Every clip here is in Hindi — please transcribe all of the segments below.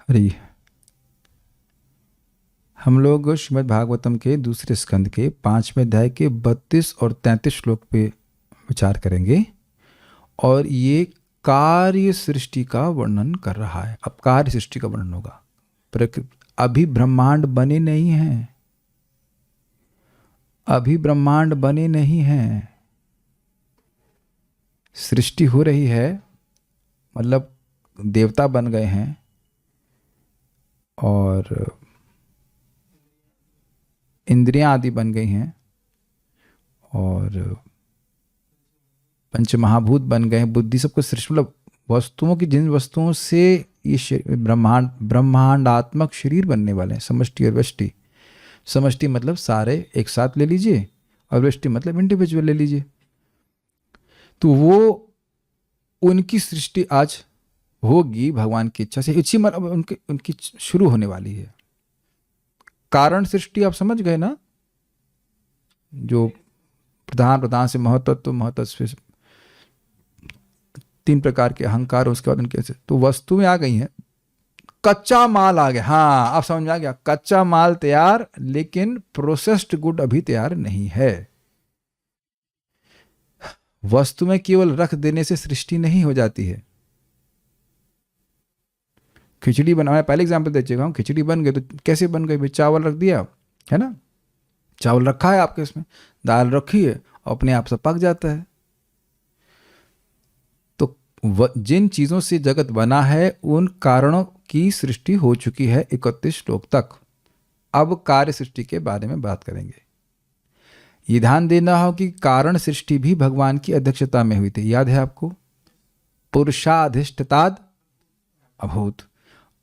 हरि। हम लोग श्रीमद् भागवतम के दूसरे स्कंद के 5वें अध्याय के 32 और 33 श्लोक पे विचार करेंगे और ये कार्य सृष्टि का वर्णन कर रहा है। अब कार्य सृष्टि का वर्णन होगा। अभी ब्रह्मांड बने नहीं हैं, अभी ब्रह्मांड बने नहीं हैं, सृष्टि हो रही है, मतलब देवता बन गए हैं और इंद्रियां आदि बन गई हैं और पंच महाभूत बन गए हैं, बुद्धि, सब कुछ सृष्टि, मतलब वस्तुओं की, जिन वस्तुओं से ये ब्रह्मांडात्मक शरीर बनने वाले हैं। समष्टि और व्यष्टि। समष्टि मतलब सारे एक साथ ले लीजिए और व्यष्टि मतलब इंडिविजुअल ले लीजिए। तो वो उनकी सृष्टि आज होगी भगवान की इच्छा से। इसी मतलब उनकी शुरू होने वाली है। कारण सृष्टि आप समझ गए ना, जो प्रधान से महतत्व, महतत्व से 3 प्रकार के अहंकार, उसके बाद उनके से तो वस्तुएं आ गई हैं, कच्चा माल आ गया। हाँ, आप समझ में आ गया, कच्चा माल तैयार, लेकिन प्रोसेस्ड गुड अभी तैयार नहीं है। वस्तु में केवल रख देने से सृष्टि नहीं हो जाती है। खिचड़ी बना, मैं पहले एग्जाम्पल दे चुका हूं, खिचड़ी बन गई तो कैसे बन गई भाई? चावल रख दिया है ना, चावल रखा है आपके, इसमें दाल रखी है, अपने आप से पक जाता है। तो जिन चीजों से जगत बना है उन कारणों की सृष्टि हो चुकी है 31 श्लोक तक। अब कार्य सृष्टि के बारे में बात करेंगे। ये ध्यान देना हो कि कारण सृष्टि भी भगवान की अध्यक्षता में हुई थी। याद है आपको? पुरुषाधिष्ठिताद अभूत।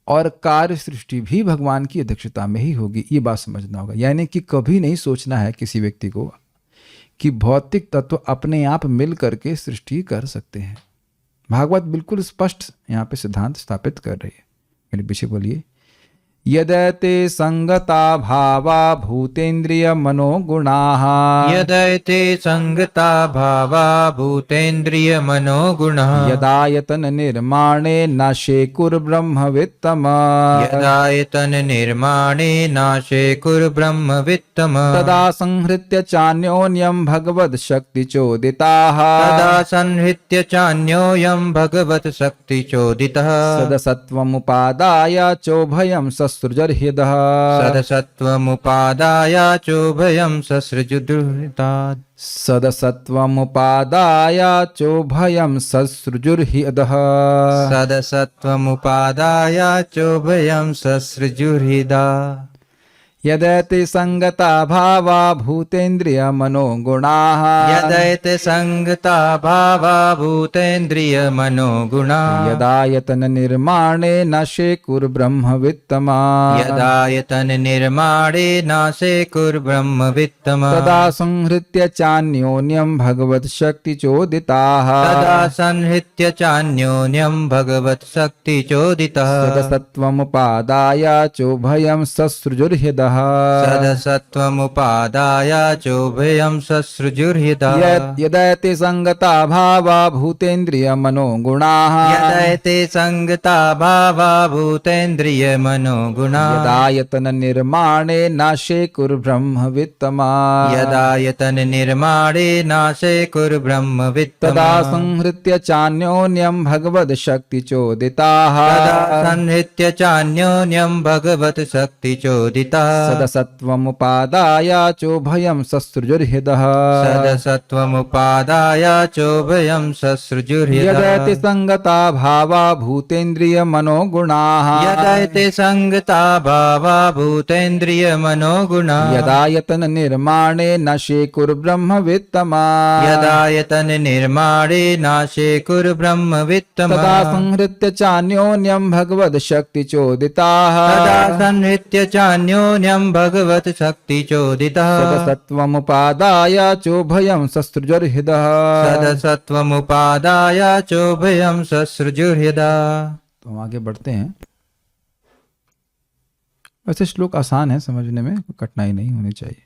और कार्य सृष्टि भी भगवान की अध्यक्षता में ही होगी, ये बात समझना होगा। यानी कि कभी नहीं सोचना है किसी व्यक्ति को कि भौतिक तत्व अपने आप मिल करके सृष्टि कर सकते हैं। भागवत बिल्कुल स्पष्ट यहाँ पे सिद्धांत स्थापित कर रही है। मेरे पीछे बोलिए। यदैते संगता भावा भूतेन्द्रिय मनोगुणाः, यदैते संगता भावा भूतेन्द्रिय मनोगुणः, यदायतन निर्माणे नाशे कुर्ब्रह्मवित्तम, यदायतन निर्माणे नाशे कुर्ब्रह्मवित्तम, तदा संहृत्य चान्योन्यं भगवद् शक्ति चोदिताः, तदा संहृत्य चान्योऽयं भगवत् शक्ति चोदितः, सदसत्वमुपादाय चोभयं ससृजर्हृदः, सदसत्त्वमुपादाय चोभयं ससृजुर्हृदात्, सदसत्वमुपादाय चोभयं ससृजुर्हृदः, सदसत्त्वमुपादाय चोभयं ससृजुर्हृदा। यदैते संगता भावा भूतेन्द्रिय मनोगुणाः, यदैते संगता भावा भूतेन्द्रिय मनोगुणा, यदायतन निर्माणे नाशे कुर्ब्रह्मवित्तम, यदायतन निर्माणे नाशे कुर्ब्रह्मवित्तम, तदा संहृत्य चान्योन्यं भगवत् शक्ति चोदिताः, तदा संहृत्य चान्योन्यं भगवत् शक्ति चोदितः, सदसत्वमुपादाय चोभयं ससृजुर्हृदः, सदसत्त्वमुपादाय चोभयं ससृजुर्हृदा। यदैते संगता भावा भूतेन्द्रिय मनोगुणाः, यदैते संगता भावा भूतेन्द्रिय मनोगुणा, यदायतन निर्माणे नाशे कुर्ब्रह्मवित्तम, यदायतन निर्माणे नाशे कुर्ब्रह्मवित्तम, तदा संहृत्य चान्योन्यं भगवद् शक्ति चोदिताः, तदा संहृत्य चान्योन्यं भगवत् शक्ति चोदितः, सदसत्वमुपादाय चोभयं ससृजुर्हृदः, सदसत्त्वमुपादाय चोभयं ससृजुर्हृदः, यदैते संगता भावा भूतेन्द्रिय मनोगुणाः, यदैते संगता भावा भूतेन्द्रिय मनोगुणा, यदायतन निर्माणे नाशे कुर्ब्रह्मवित्तम, यदायतन निर्माणे नाशे कुर्ब्रह्मवित्तम, तदा संहृत्य चान्योन्यं भगवद् शक्ति चोदिताः, तदा संहृत्य चान्योन्यं भगवत् शक्ति चोदितः, सदसत्वमुपादाय चोभयं ससृजुर्हृदः, सदसत्त्वमुपादाय चोभयं ससृजुर्हृदा। तो हम आगे बढ़ते हैं। वैसे श्लोक आसान है समझने में, कोई कठिनाई नहीं होनी चाहिए।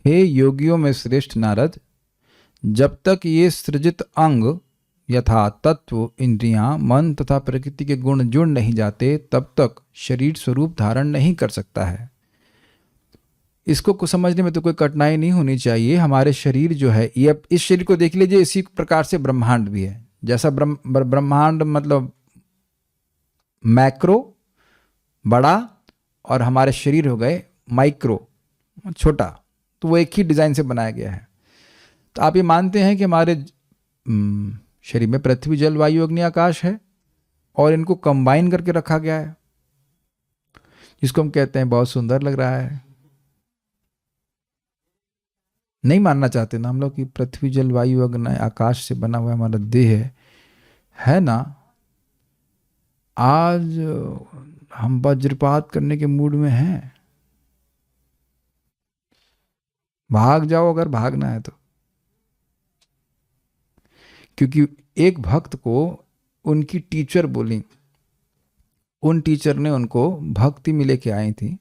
हे योगियों में श्रेष्ठ नारद, जब तक ये सृजित अंग यथा तत्व इंद्रियां, मन तथा प्रकृति के गुण जुड़ नहीं जाते, तब तक शरीर स्वरूप धारण नहीं कर सकता है। इसको कुछ समझने में तो कोई कठिनाई नहीं होनी चाहिए। हमारे शरीर जो है, ये इस शरीर को देख लीजिए, इसी प्रकार से ब्रह्मांड भी है। जैसा ब्रह्मांड मतलब मैक्रो बड़ा, और हमारे शरीर हो गए माइक्रो छोटा, तो वो एक ही डिज़ाइन से बनाया गया है। तो आप ये मानते हैं कि हमारे शरीर में पृथ्वी, जल, वायु, अग्नि, आकाश है, और इनको कंबाइन करके रखा गया है, जिसको हम कहते हैं बहुत सुंदर लग रहा है। नहीं मानना चाहते ना हम लोग कि पृथ्वी, जल, वायु, अग्नि, आकाश से बना हुआ हमारा देह है ना। आज हम वज्रपात करने के मूड में हैं। भाग जाओ अगर भागना है तो, क्योंकि एक भक्त को उनकी टीचर बोली, उन टीचर ने उनको भक्ति में लेके आई थी,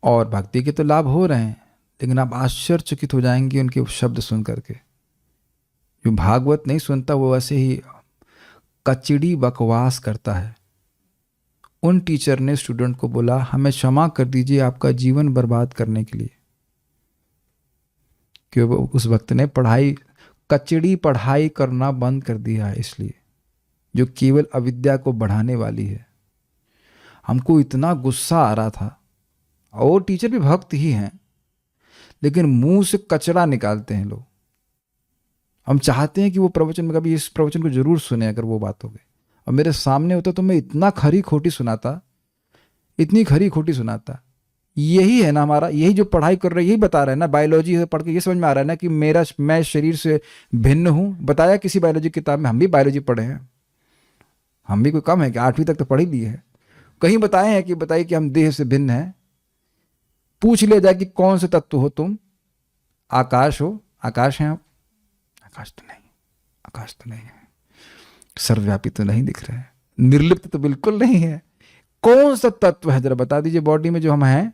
और भक्ति के तो लाभ हो रहे हैं, लेकिन आप आश्चर्यचकित हो जाएंगे उनके शब्द सुन करके। जो भागवत नहीं सुनता वो ऐसे ही कचड़ी बकवास करता है। उन टीचर ने स्टूडेंट को बोला, हमें क्षमा कर दीजिए आपका जीवन बर्बाद करने के लिए। क्यों? उस वक्त ने कचड़ी पढ़ाई करना बंद कर दिया है, इसलिए, जो केवल अविद्या को बढ़ाने वाली है। हमको इतना गुस्सा आ रहा था, और टीचर भी भक्त ही हैं, लेकिन मुंह से कचरा निकालते हैं लोग। हम चाहते हैं कि वो प्रवचन में, कभी इस प्रवचन को जरूर सुने अगर वो बात हो गई, और मेरे सामने होता तो मैं इतना खरी खोटी सुनाता, इतनी खरी खोटी सुनाता। यही है ना हमारा, यही जो पढ़ाई कर रहे हैं, यही बता रहे हैं ना। बायोलॉजी पढ़ के ये समझ में आ रहा है ना कि मैं शरीर से भिन्न हूं। बताया किसी बायोलॉजी किताब में? हम भी बायोलॉजी पढ़े हैं, हम भी कोई कम है कि 8वीं तक तो पढ़ ही लिए है। कहीं बताए हैं कि बताइए कि हम देह से भिन्न हैं? पूछ लिया जाए कि कौन से तत्व हो तुम? आकाश हो? आकाश हैं आप? आकाश तो नहीं, आकाश तो नहीं है। सर्वव्यापी तो नहीं दिख रहा है, निर्लिप्त तो बिल्कुल नहीं है। कौन सा तत्व है जरा बता दीजिए बॉडी में जो हम हैं?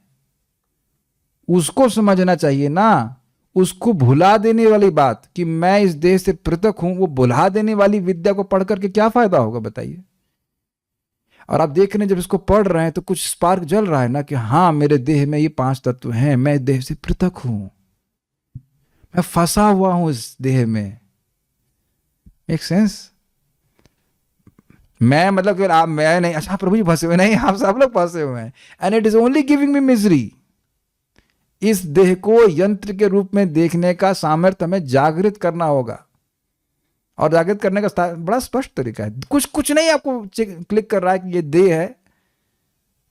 उसको समझना चाहिए ना। उसको भुला देने वाली बात कि मैं इस देह से पृथक हूं, वो भुला देने वाली विद्या को पढ़ करके क्या फायदा होगा बताइए? और आप देख रहे हैं जब इसको पढ़ रहे हैं तो कुछ स्पार्क जल रहा है ना कि हाँ, मेरे देह में ये 5 तत्व हैं, मैं देह से पृथक हूं, मैं फंसा हुआ हूं इस देह में। Make sense? मैं मतलब कि आप, मैं नहीं, अच्छा प्रभु जी फंसे हुए नहीं, आप सब लोग फंसे हुए हैं। And it is only giving me misery. इस देह को यंत्र के रूप में देखने का सामर्थ्य हमें जागृत करना होगा, और जागृत करने का बड़ा स्पष्ट तरीका है। कुछ नहीं आपको क्लिक कर रहा है कि ये देह है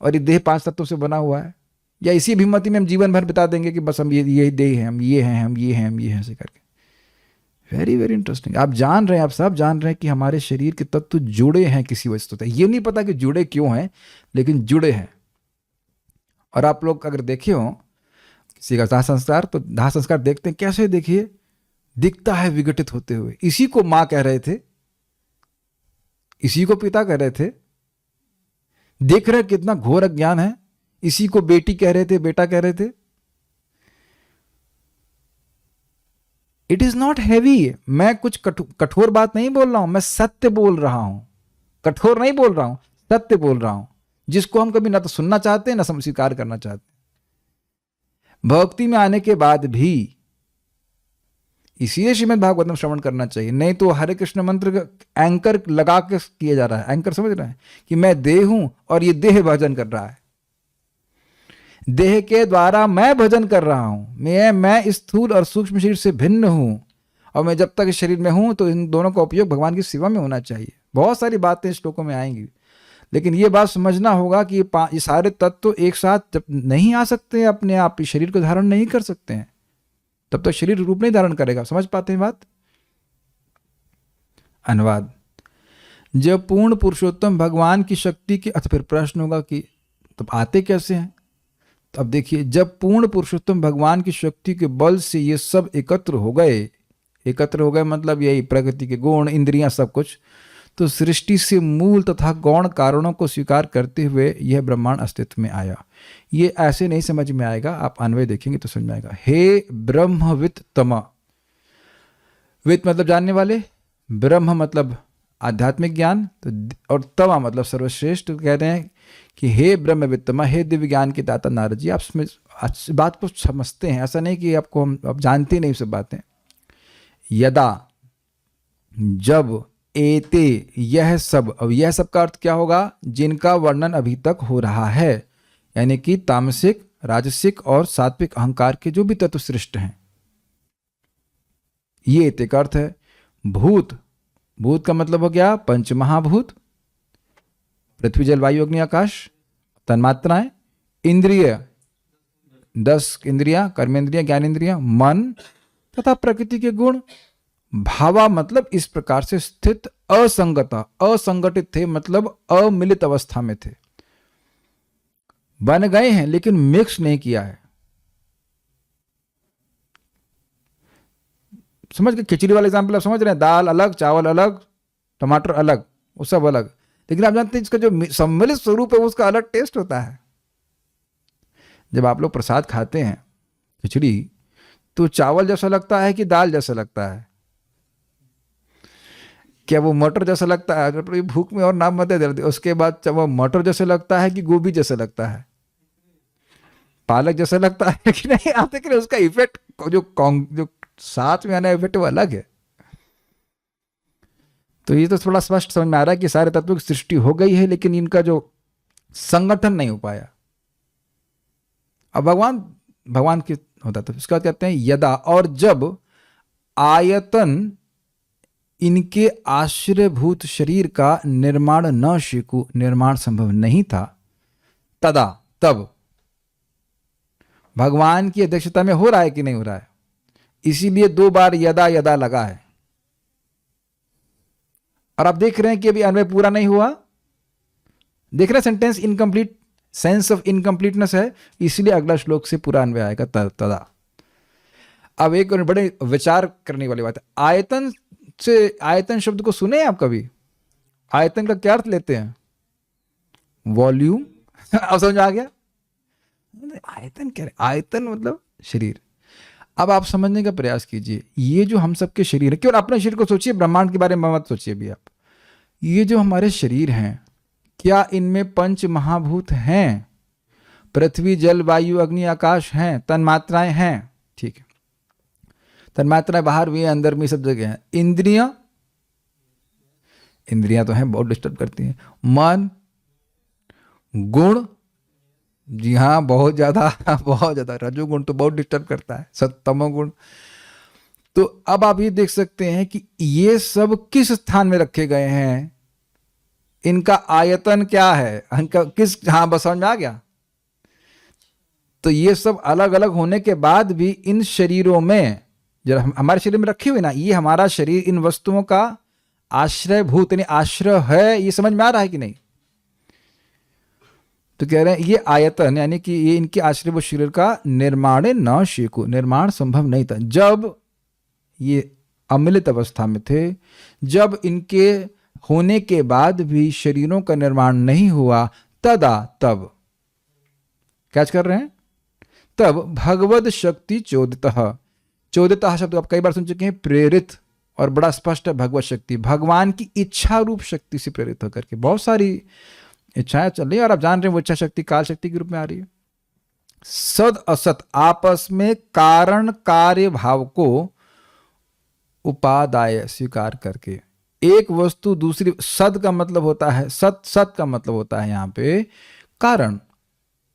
और ये देह 5 तत्वों से बना हुआ है, या इसी अभिमति में हम जीवन भर बिता देंगे कि बस हम ये देह हैं, हम ये हैं, हम ये हैं, हम ये हैं, ऐसे करके। Very very interesting. आप जान रहे हैं, आप सब जान रहे हैं कि हमारे शरीर के तत्व जुड़े हैं किसी वस्तु से। ये नहीं पता कि जुड़े क्यों हैं, लेकिन जुड़े हैं। और आप लोग अगर देखे हो किसी का दाह संस्कार, तो दाह संस्कार देखते हैं कैसे, देखिए दिखता है विघटित होते हुए। इसी को मां कह रहे थे, इसी को पिता कह रहे थे। देख रहे कितना घोर अज्ञान है। इसी को बेटी कह रहे थे, बेटा कह रहे थे। It is not heavy. मैं कुछ कठोर बात नहीं बोल रहा हूं, मैं सत्य बोल रहा हूं। कठोर नहीं बोल रहा हूं, सत्य बोल रहा हूं, जिसको हम कभी ना तो सुनना चाहते ना स्वीकार करना चाहते। भक्ति में आने के बाद भी इसीलिए श्रीमद् भागवतम श्रवण करना चाहिए। नहीं तो हरे कृष्ण मंत्र का एंकर लगा के किया जा रहा है। एंकर समझ रहे हैं कि मैं देह हूं और ये देह भजन कर रहा है। देह के द्वारा मैं भजन कर रहा हूं। मैं स्थूल और सूक्ष्म शरीर से भिन्न हूं, और मैं जब तक इस शरीर में हूं तो इन दोनों का उपयोग भगवान की सेवा में होना चाहिए। बहुत सारी बातें श्लोकों में आएंगी, लेकिन ये बात समझना होगा कि ये सारे तत्व एक साथ जब नहीं आ सकते, अपने आप इस शरीर को धारण नहीं कर सकते हैं, तब तक शरीर रूप नहीं धारण करेगा। समझ पाते हैं बात? अनुवाद। जब पूर्ण पुरुषोत्तम भगवान की शक्ति के, अच्छा फिर प्रश्न होगा कि तब आते कैसे हैं? तो अब देखिए, जब पूर्ण पुरुषोत्तम भगवान की शक्ति के बल से ये सब एकत्र हो गए मतलब यही प्रकृति के गुण, इंद्रियां, सब कुछ, तो सृष्टि से मूल तथा गौण कारणों को स्वीकार करते हुए यह ब्रह्मांड अस्तित्व में आया। ये ऐसे नहीं समझ में आएगा, आप अन्वय देखेंगे तो समझ में आएगा। हे ब्रह्मवित तम, वित मतलब जानने वाले, ब्रह्म मतलब आध्यात्मिक ज्ञान, तो और तवा मतलब सर्वश्रेष्ठ। तो कह रहे हैं कि हे ब्रह्म वित्तमा, हे दिव्य ज्ञान के दाता नारद जी, आप इस बात को समझते हैं, ऐसा नहीं कि आपको आप जानते नहीं सब बातें। यदा, जब, एते, यह सब। अब यह सब का अर्थ क्या होगा? जिनका वर्णन अभी तक हो रहा है, यानी कि तामसिक, राजसिक और सात्विक अहंकार के जो भी तत्व सृष्ट हैं, ये एते का अर्थ है। भूत, भूत का मतलब हो गया पंच महाभूत, पृथ्वी जल वायु अग्नि आकाश, तन्मात्राएं, इंद्रिय 10 इंद्रियां, कर्मेंद्रियां, ज्ञानेंद्रियां, मन तथा प्रकृति के गुण। भावा मतलब इस प्रकार से स्थित, असंगता, असंगठित थे मतलब अमिलित अवस्था में थे, बन गए हैं लेकिन मिक्स नहीं किया है। समझ गए? खिचड़ी वाला एग्जाम्पल आप समझ रहे हैं, दाल अलग, चावल अलग, टमाटर अलग, वो सब अलग, लेकिन आप जानते हैं इसका जो सम्मिलित स्वरूप है उसका अलग टेस्ट होता है। जब आप लोग प्रसाद खाते हैं खिचड़ी, तो चावल जैसा लगता है कि दाल जैसा लगता है? क्या वो मटर जैसा लगता है? तो भूख में और नाम मत दे देते। उसके बाद वो मटर जैसे लगता है कि गोभी जैसा लगता है, पालक जैसा लगता है कि नहीं? आप देख रहे हैं उसका इफेक्ट, जो साथ में आना इफेक्ट वो अलग है। तो ये तो थोड़ा स्पष्ट समझ में आ रहा है कि सारे तत्वों की सृष्टि हो गई है लेकिन इनका जो संगठन नहीं हो पाया। अब भगवान की होता तो इसका कहते हैं यदा, और जब आयतन इनके आश्रयभूत शरीर का निर्माण न शिकु, निर्माण संभव नहीं था, तदा, तब। भगवान की अध्यक्षता में हो रहा है कि नहीं हो रहा है? इसीलिए 2 बार यदा यदा लगा है। और आप देख रहे हैं कि अभी अन्वय पूरा नहीं हुआ। देख रहे हैं sentence incomplete, sense of incompleteness है, इसलिए अगला श्लोक से पूरा अन्वय आएगा, तदा। अब एक बड़े विचार करने वाली बात है, आयतन से, आयतन शब्द को सुने आप कभी? आयतन का क्या अर्थ लेते हैं? वॉल्यूम। अब समझ आ गया? आयतन क्या है? आयतन मतलब शरीर। अब आप समझने का प्रयास कीजिए, ये जो हम सबके शरीर है, केवल अपने शरीर को सोचिए, ब्रह्मांड के बारे में मत सोचिए अभी आप। ये जो हमारे शरीर हैं, क्या इनमें पंच महाभूत हैं? पृथ्वी जल वायु अग्नि आकाश हैं, तन्मात्राएं हैं, ठीक है। तन्मात्राएं बाहर भी हैं, अंदर भी, सब जगह हैं। इंद्रियां, इंद्रियां तो हैं, बहुत डिस्टर्ब करती हैं। मन, गुण, जी हाँ बहुत ज्यादा, बहुत ज्यादा। रजोगुण तो बहुत डिस्टर्ब करता है, तमोगुण। तो अब आप ये देख सकते हैं कि ये सब किस स्थान में रखे गए हैं, इनका आयतन क्या है, इनका किस, हाँ बस समझ में आ गया। तो ये सब अलग अलग होने के बाद भी इन शरीरों में, जब हमारे शरीर में रखी हुई ना, ये हमारा शरीर इन वस्तुओं का आश्रयभूत, यानी आश्रय है, ये समझ में आ रहा है कि नहीं? तो कह रहे हैं ये आयतन, यानी कि ये इनके आश्रयभूत शरीर का निर्माण न शेकु, निर्माण संभव नहीं था जब ये अमिलित अवस्था में थे। जब इनके होने के बाद भी शरीरों का निर्माण नहीं हुआ, तदा, तब। कैच कर रहे हैं? तब भगवद शक्ति चोदितः, चोदितः शब्द आप कई बार सुन चुके हैं, प्रेरित, और बड़ा स्पष्ट है भगवत शक्ति, भगवान की इच्छा रूप शक्ति से प्रेरित होकर के। बहुत सारी इच्छाएं चल रही है और आप जान रहे हैं वो इच्छा शक्ति काल शक्ति के रूप में आ रही है। सद असत आपस में कारण कार्य भाव को उपादाय स्वीकार करके, एक वस्तु दूसरी, सद का मतलब होता है, सत का मतलब होता है यहाँ पे कारण,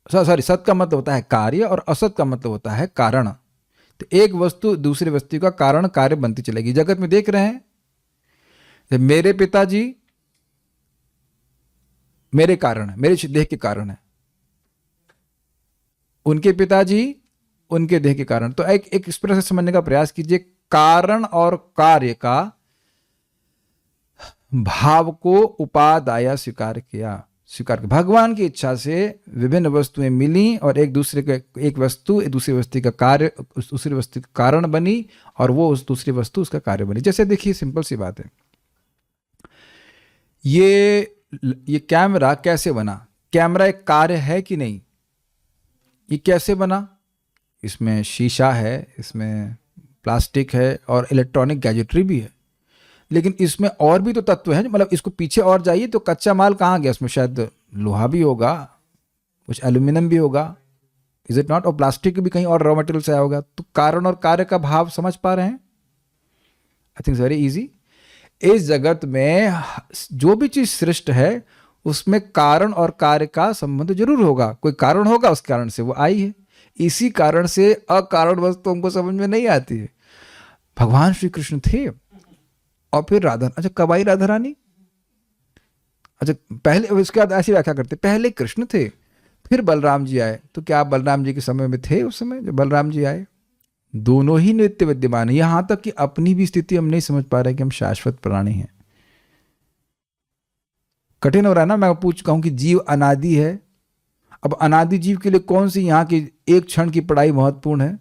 सॉरी, सत का मतलब होता है कार्य और असत का मतलब होता है कारण। तो एक वस्तु दूसरी वस्तु का कारण कार्य बनती चलेगी। जगत में देख रहे हैं, मेरे पिताजी मेरे कारण है, मेरे देह के कारण है, उनके पिताजी उनके देह के कारण। तो एक इस तरह से समझने का प्रयास कीजिए, कारण और कार्य का भाव को उपादाय स्वीकार किया, भगवान की इच्छा से विभिन्न वस्तुएं मिली और एक दूसरे के, एक वस्तु दूसरी वस्तु का कार्य, उस दूसरी वस्तु का कारण बनी और वो उस दूसरी वस्तु उसका कार्य बनी। जैसे देखिए सिंपल सी बात है, ये कैमरा कैसे बना? कैमरा एक कार्य है कि नहीं? ये कैसे बना? इसमें शीशा है, इसमें प्लास्टिक है और इलेक्ट्रॉनिक गैजेटरी भी है। लेकिन इसमें और भी तो तत्व है, मतलब इसको पीछे और जाइए तो कच्चा माल कहाँ गया, उसमें शायद लोहा भी होगा, कुछ एल्यूमिनियम भी होगा, इज इट नॉट, और प्लास्टिक भी कहीं और रॉ मटेरियल से आया होगा। तो कारण और कार्य का भाव समझ पा रहे हैं? I think very easy. इस जगत में जो भी चीज सृष्ट है उसमें कारण और कार्य का संबंध जरूर होगा, कोई कारण होगा, उस कारण से वो आई है। इसी कारण से अकारण वस्तु हमको समझ में नहीं आती है। भगवान श्री कृष्ण थे और फिर राधा, अच्छा कब आई राधा रानी? अच्छा पहले, उसके बाद ऐसी व्याख्या करते, पहले कृष्ण थे फिर बलराम जी आए। तो क्या आप बलराम जी के समय में थे उस समय जब बलराम जी आए? दोनों ही नित्य विद्यमान है। यहां तक कि अपनी भी स्थिति हम नहीं समझ पा रहे कि हम शाश्वत प्राणी हैं। कठिन हो रहा है ना। मैं पूछ चुका हूं कि जीव अनादि है। अब अनादि जीव के लिए कौन सी यहां की एक क्षण की पढ़ाई महत्वपूर्ण है?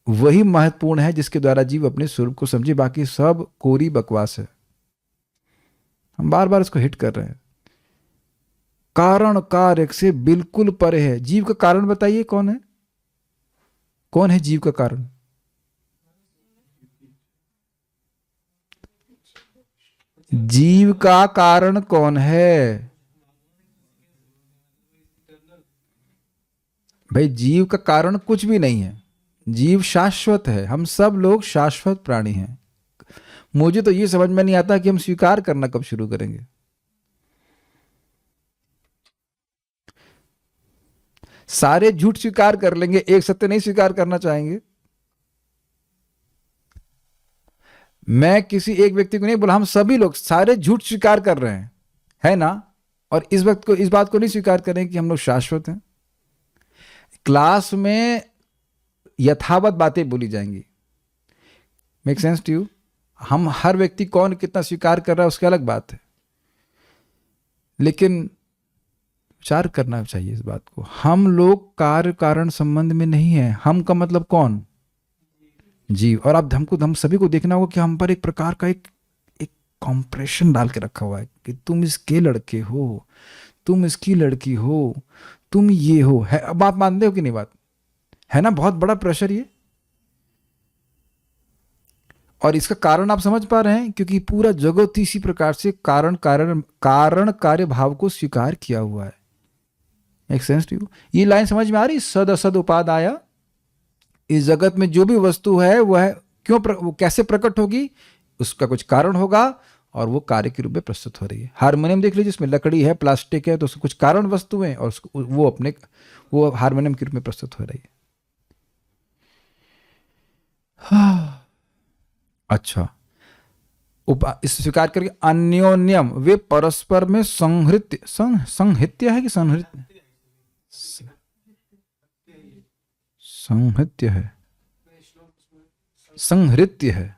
वही महत्वपूर्ण है जिसके द्वारा जीव अपने स्वरूप को समझे, बाकी सब कोरी बकवास है। हम बार बार इसको हिट कर रहे हैं। कारण कार्य से बिल्कुल परे है। जीव का कारण बताइए कौन है? कौन है जीव का कारण? जीव का कारण कौन है? भाई जीव का कारण कुछ भी नहीं है। जीव शाश्वत है। हम सब लोग शाश्वत प्राणी हैं। मुझे तो ये समझ में नहीं आता कि हम स्वीकार करना कब शुरू करेंगे। सारे झूठ स्वीकार कर लेंगे, एक सत्य नहीं स्वीकार करना चाहेंगे। मैं किसी एक व्यक्ति को नहीं बोला, हम सभी लोग सारे झूठ स्वीकार कर रहे हैं, है ना? और इस वक्त को, इस बात को नहीं स्वीकार करें कि हम लोग शाश्वत हैं। क्लास में यथावत बातें बोली जाएंगी। Make sense to you? हम हर व्यक्ति कौन कितना स्वीकार कर रहा है उसकी अलग बात है, लेकिन विचार करना चाहिए इस बात को। हम लोग कार्य कारण संबंध में नहीं है। हम का मतलब कौन? जीव। और अब हमको, हम सभी को देखना होगा कि हम पर एक प्रकार का एक कॉम्प्रेशन डाल के रखा हुआ है कि तुम इसके लड़के हो, तुम इसकी लड़की हो, तुम ये हो, है। अब आप मानते हो कि नहीं? बात है ना, बहुत बड़ा प्रेशर ये। और इसका कारण आप समझ पा रहे हैं, क्योंकि पूरा जगत इसी प्रकार से कारण कार्य भाव को स्वीकार किया हुआ है। Make sense to you? ये लाइन समझ में आ रही? सद असद उपादाय। इस जगत में जो भी वस्तु है वह क्यों वो कैसे प्रकट होगी? उसका कुछ कारण होगा और वो कार्य के रूप में प्रस्तुत हो रही है। हारमोनियम देख लीजिए, इसमें लकड़ी है, प्लास्टिक है, तो उसको कुछ कारण वस्तु है और वो हारमोनियम के रूप में प्रस्तुत हो रही है। अच्छा, इस स्वीकार करके अन्योन्यम, वे परस्पर में संहृत्य, संहित्य है कि संहृत्य? संहृत्य है, संहृत्य है।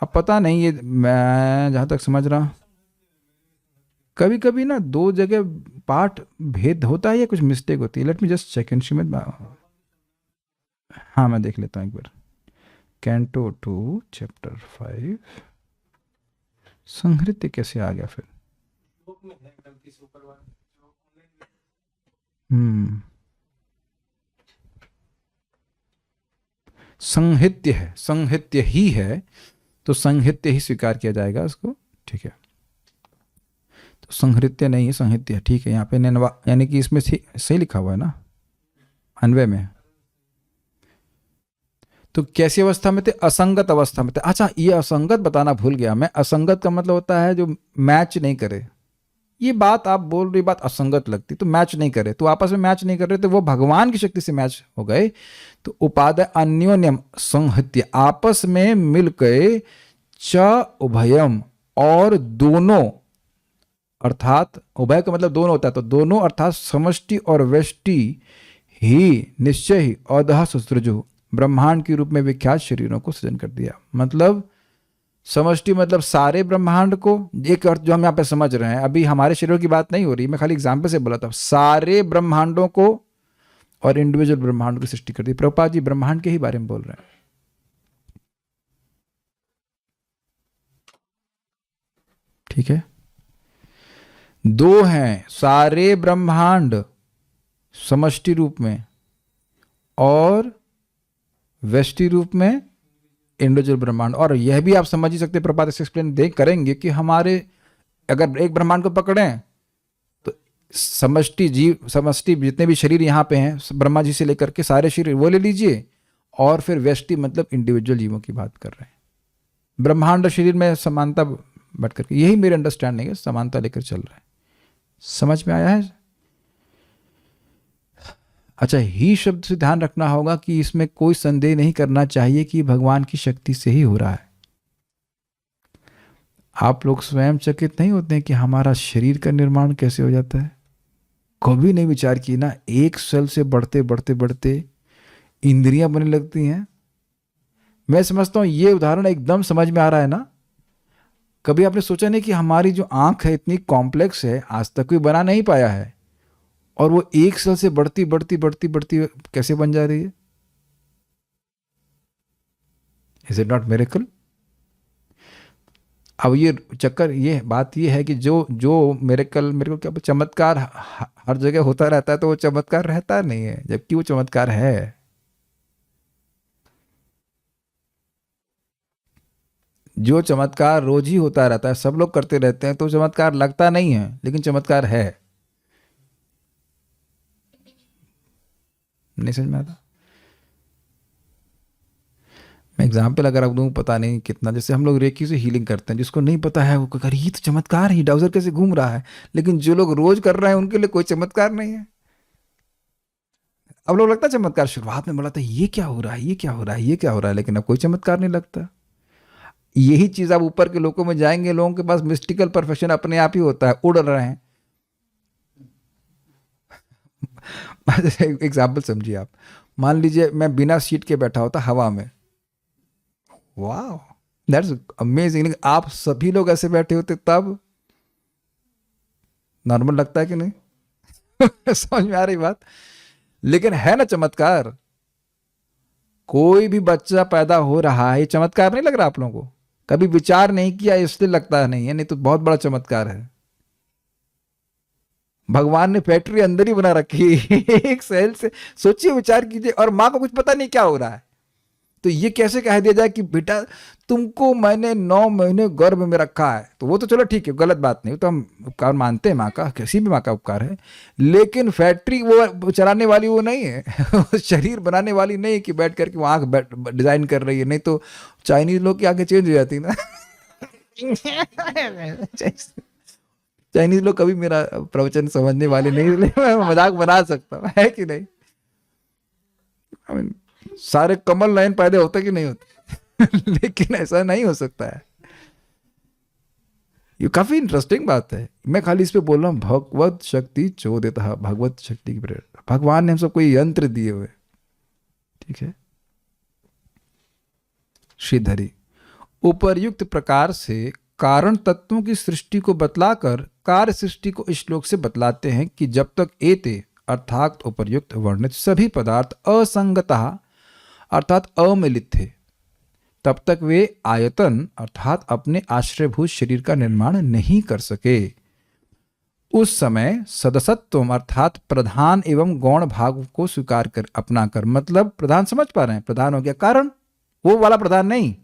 अब पता नहीं, ये मैं जहां तक समझ रहा हूं, कभी कभी ना दो जगह पाठ भेद होता है या कुछ मिस्टेक होती है। Let me just check in Shrimad. हाँ मैं देख लेता हूँ एक बार। कैंटो 2 चैप्टर 5 संहृत्य कैसे आ गया फिर? संहित्य है, संहित्य ही है, तो संहित्य ही स्वीकार किया जाएगा उसको। ठीक है, तो संहृत्य नहीं है, संहित्य है। ठीक है, यहाँ पे नैनवा, यानी कि इसमें सही लिखा हुआ है ना अन्वय में। तो कैसी अवस्था में थे? असंगत अवस्था में थे। अच्छा, ये असंगत बताना भूल गया मैं। असंगत का मतलब होता है जो मैच नहीं करे। ये बात आप बोल रही बात असंगत लगती, तो मैच नहीं करे, तो आपस में मैच नहीं कर रहे, तो वो भगवान की शक्ति से मैच हो गए। तो उपादाय अन्योन्यम संहत्य, आपस में मिल गए। च उभयम, और दोनों, अर्थात उभय का मतलब दोनों होता है, तो दोनों अर्थात समष्टि और व्यष्टि ही निश्चय ही अधः सुसृजु, ब्रह्मांड के रूप में विख्यात शरीरों को सृजन कर दिया। मतलब समष्टि मतलब सारे ब्रह्मांड को, एक अर्थ जो हम यहाँ पे समझ रहे हैं, अभी हमारे शरीरों की बात नहीं हो रही, मैं खाली एग्जाम्पल से बोला था, सारे ब्रह्मांडों को और इंडिविजुअल ब्रह्मांडों की सृष्टि कर दी। प्रभुपाद जी ब्रह्मांड के ही बारे में बोल रहे हैं। ठीक है, दो हैं, सारे ब्रह्मांड समष्टि रूप में और व्यष्टि रूप में इंडिविजुअल ब्रह्मांड। और यह भी आप समझ ही सकते, प्रभात से एक्सप्लेन दे करेंगे कि हमारे अगर एक ब्रह्मांड को पकड़ें तो समष्टि जीव, समष्टि जितने भी शरीर यहाँ पे हैं, ब्रह्मा जी से लेकर के सारे शरीर वो ले लीजिए, और फिर व्यष्टि मतलब इंडिविजुअल जीवों की बात कर रहे हैं। ब्रह्मांड और शरीर में समानता बढ़ करके, यही मेरे अंडरस्टैंडिंग है, समानता लेकर चल रहा है। समझ में आया है? अच्छा, ही शब्द से ध्यान रखना होगा कि इसमें कोई संदेह नहीं करना चाहिए कि भगवान की शक्ति से ही हो रहा है। आप लोग स्वयं चकित नहीं होते हैं कि हमारा शरीर का निर्माण कैसे हो जाता है? कभी नहीं विचार किए ना, एक सेल से बढ़ते बढ़ते बढ़ते इंद्रियां बनने लगती हैं। मैं समझता हूं ये उदाहरण एकदम समझ में आ रहा है ना। कभी आपने सोचा नहीं कि हमारी जो आंख है इतनी कॉम्प्लेक्स है, आज तक कोई बना नहीं पाया है, और वो एक सेल से बढ़ती बढ़ती बढ़ती बढ़ती कैसे बन जा रही है? Is it not miracle? अब ये चक्कर, ये बात ये है कि जो जो मिरेकल क्या चमत्कार हर जगह होता रहता है, तो वो चमत्कार रहता नहीं है, जबकि वो चमत्कार है। जो चमत्कार रोज ही होता रहता है, सब लोग करते रहते हैं, तो चमत्कार लगता नहीं है, लेकिन चमत्कार है। नहीं समझ में आता? मैं एग्जाम्पल अगर आप दूँ, पता नहीं कितना, जैसे हम लोग रेकी से हीलिंग करते हैं, जिसको नहीं पता है वो कह ये तो चमत्कार है, डाउजर कैसे घूम रहा है, लेकिन जो लोग रोज कर रहे हैं उनके लिए कोई चमत्कार नहीं है। अब लोग लगता है चमत्कार, शुरुआत में बोला था ये क्या हो रहा है, ये क्या हो रहा है, ये क्या हो रहा है, लेकिन अब कोई चमत्कार नहीं लगता। यही चीज आप ऊपर के लोगों में जाएंगे, लोगों के पास मिस्टिकल परफेक्शन अपने आप ही होता है, उड़ रहे हैं। एग्जाम्पल समझिए आप, मान लीजिए मैं बिना सीट के बैठा होता हवा में, वाह दैट्स अमेजिंग। आप सभी लोग ऐसे बैठे होते तब नॉर्मल लगता है कि नहीं? समझ में आ रही बात? लेकिन है ना चमत्कार। कोई भी बच्चा पैदा हो रहा है, ये चमत्कार नहीं लग रहा आप लोगों को? कभी विचार नहीं किया इसलिए लगता है नहीं है, नहीं तो बहुत बड़ा चमत्कार है। भगवान ने फैक्ट्री अंदर ही बना रखी है, एक सेल से। सोचिए, विचार कीजिए, और माँ को कुछ पता नहीं क्या हो रहा है, तो ये कैसे कह दिया जाए कि बेटा तुमको मैंने 9 महीने गर्भ में रखा है? तो वो तो चलो ठीक है, गलत बात नहीं, तो हम उपकार मानते हैं माँ का, किसी भी माँ का उपकार है, लेकिन फैक्ट्री वो चलाने वाली वो नहीं है। शरीर बनाने वाली नहीं है कि बैठ करके वो आँख डिजाइन कर रही है। नहीं तो चाइनीज लोग की आंखें चेंज हो जाती ना। चाइनीज लोग कभी मेरा प्रवचन समझने वाले नहीं, मैं मजाक बना सकता हूँ, है कि नहीं? सारे कमल नयन पैदा होते कि नहीं होते? लेकिन ऐसा नहीं हो सकता है। ये काफी इंटरेस्टिंग बात है। मैं खाली इस पे बोल रहा हूँ, भगवत शक्ति चोदितः, भगवत शक्ति की प्रेरणा। भगवान ने हम सबको यंत्र दिए हुए, ठीक है। श्रीधरी उपर्युक्त प्रकार से कारण तत्वों की सृष्टि को बतलाकर कार्य सृष्टि को इस श्लोक से बतलाते हैं कि जब तक एते अर्थात उपर्युक्त वर्णित सभी पदार्थ असंगतः अर्थात अमिलित थे, तब तक वे आयतन अर्थात अपने आश्रयभूत शरीर का निर्माण नहीं कर सके। उस समय सदसत्व अर्थात प्रधान एवं गौण भाग को स्वीकार कर अपना कर, मतलब प्रधान समझ पा रहे हैं, प्रधान हो गया कारण, वो वाला प्रधान नहीं।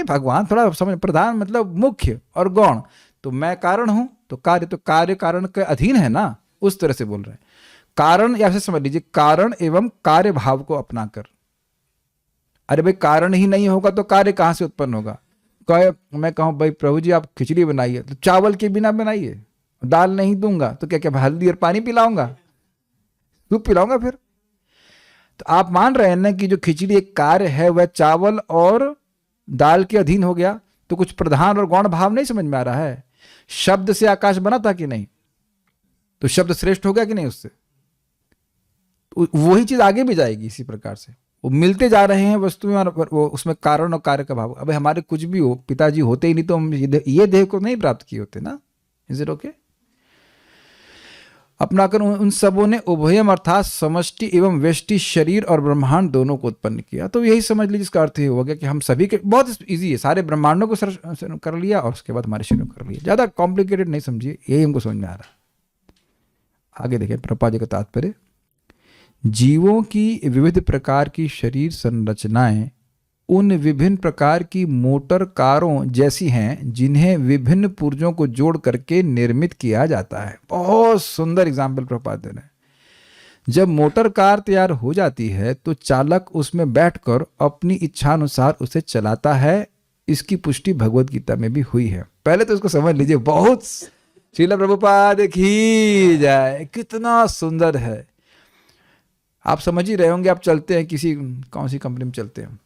भगवान थोड़ा समझ, प्रधान मतलब मुख्य और गौण, तो मैं कारण हूं तो कार्य कारण के अधीन है ना, उस तरह से बोल रहे हैं। कारण या फिर समझ लीजिए कारण एवं कार्य भाव को अपना कर। अरे भाई कारण ही नहीं होगा तो कार्य कहां से उत्पन्न होगा? मैं कहूं भाई प्रभु जी आप खिचड़ी बनाइए, तो चावल के बिना बनाइए, दाल नहीं दूंगा तो क्या क्या हल्दी और पानी पिलाऊंगा, दूध पिलाऊंगा फिर? तो आप मान रहे हैं ना कि जो खिचड़ी एक कार्य है वह चावल और दाल के अधीन हो गया, तो कुछ प्रधान और गौण भाव नहीं समझ में आ रहा है? शब्द से आकाश बना था कि नहीं, तो शब्द श्रेष्ठ हो गया कि नहीं उससे? वही चीज आगे भी जाएगी इसी प्रकार से, वो मिलते जा रहे हैं वस्तुएं, और वो उसमें कारण और कार्य का भाव। अब हमारे कुछ भी हो, पिताजी होते ही नहीं तो हम ये देह को नहीं प्राप्त किए होते ना। Is it okay? अपना कर उन सबों ने उभयम अर्थात समष्टि एवं व्यष्टि शरीर और ब्रह्मांड दोनों को उत्पन्न किया। तो यही समझ लीजिए, इसका अर्थ ये हो गया कि हम सभी के, बहुत इजी है, सारे ब्रह्मांडों को कर लिया और उसके बाद हमारे शरीर को कर लिया। ज्यादा कॉम्प्लिकेटेड नहीं समझिए, यही हमको समझ में आ रहा। आगे देखिए प्रभुपाद जी का तात्पर्य। जीवों की विविध प्रकार की शरीर संरचनाएं उन विभिन्न प्रकार की मोटर कारों जैसी हैं जिन्हें विभिन्न पुर्जों को जोड़ करके निर्मित किया जाता है। बहुत सुंदर एग्जाम्पल प्रभुपाद दे रहे हैं। जब मोटर कार तैयार हो जाती है तो चालक उसमें बैठकर अपनी इच्छा अनुसार उसे चलाता है। इसकी पुष्टि भगवत गीता में भी हुई है। पहले तो इसको समझ लीजिए, बहुत श्रील प्रभुपाद की जय, कितना सुंदर है। आप समझ ही रहे होंगे, आप चलते हैं किसी, कौन सी कंपनी में चलते हैं,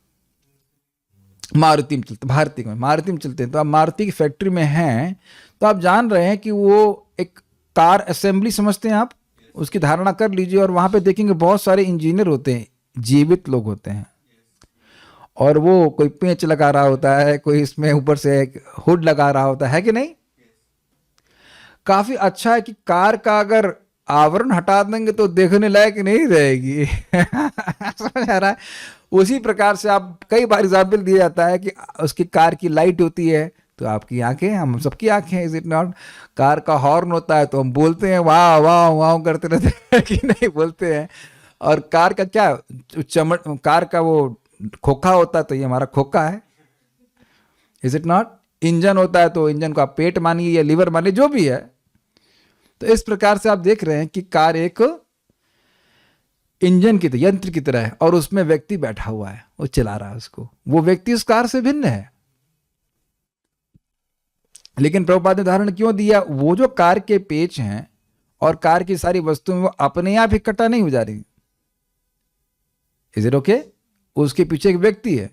मारुति में चलते, भारती में, मारुति में चलते हैं, तो आप मारुति की फैक्ट्री में हैं तो आप जान रहे हैं कि वो एक कार असेंबली समझते हैं आप, उसकी धारणा कर लीजिए। और वहां पे देखेंगे बहुत सारे इंजीनियर होते हैं, जीवित लोग होते हैं, और वो कोई पेंच लगा रहा होता है, कोई इसमें ऊपर से एक हुड लगा रहा होता है कि नहीं। काफी अच्छा है कि कार का अगर आवरण हटा देंगे तो देखने लायक नहीं रहेगी। समझ आ रहा है। उसी प्रकार से आप कई बार एग्जाम्पल दिया जाता है कि उसकी कार की लाइट होती है तो आपकी आंखें, हम सबकी आंखें, इज इट नॉट। कार का हॉर्न होता है तो हम बोलते हैं वाह वाह वाह करते रहते हैं कि नहीं बोलते हैं। और कार का क्या कार का वो खोखा होता है तो ये हमारा खोखा है, इज इट नॉट। इंजन होता है तो इंजन को आप पेट मानिए या लीवर मानिए, जो भी है। तो इस प्रकार से आप देख रहे हैं कि कार एक इंजन की तरह, यंत्र की तरह है, और उसमें व्यक्ति बैठा हुआ है, वो चला रहा है उसको। वो व्यक्ति उस कार से भिन्न है। लेकिन प्रभुपाद ने उदाहरण क्यों दिया, वो जो कार के पेच हैं और कार की सारी वस्तुएं वो अपने आप इकट्ठा नहीं हो जा रही। Is it okay? उसके पीछे एक व्यक्ति है।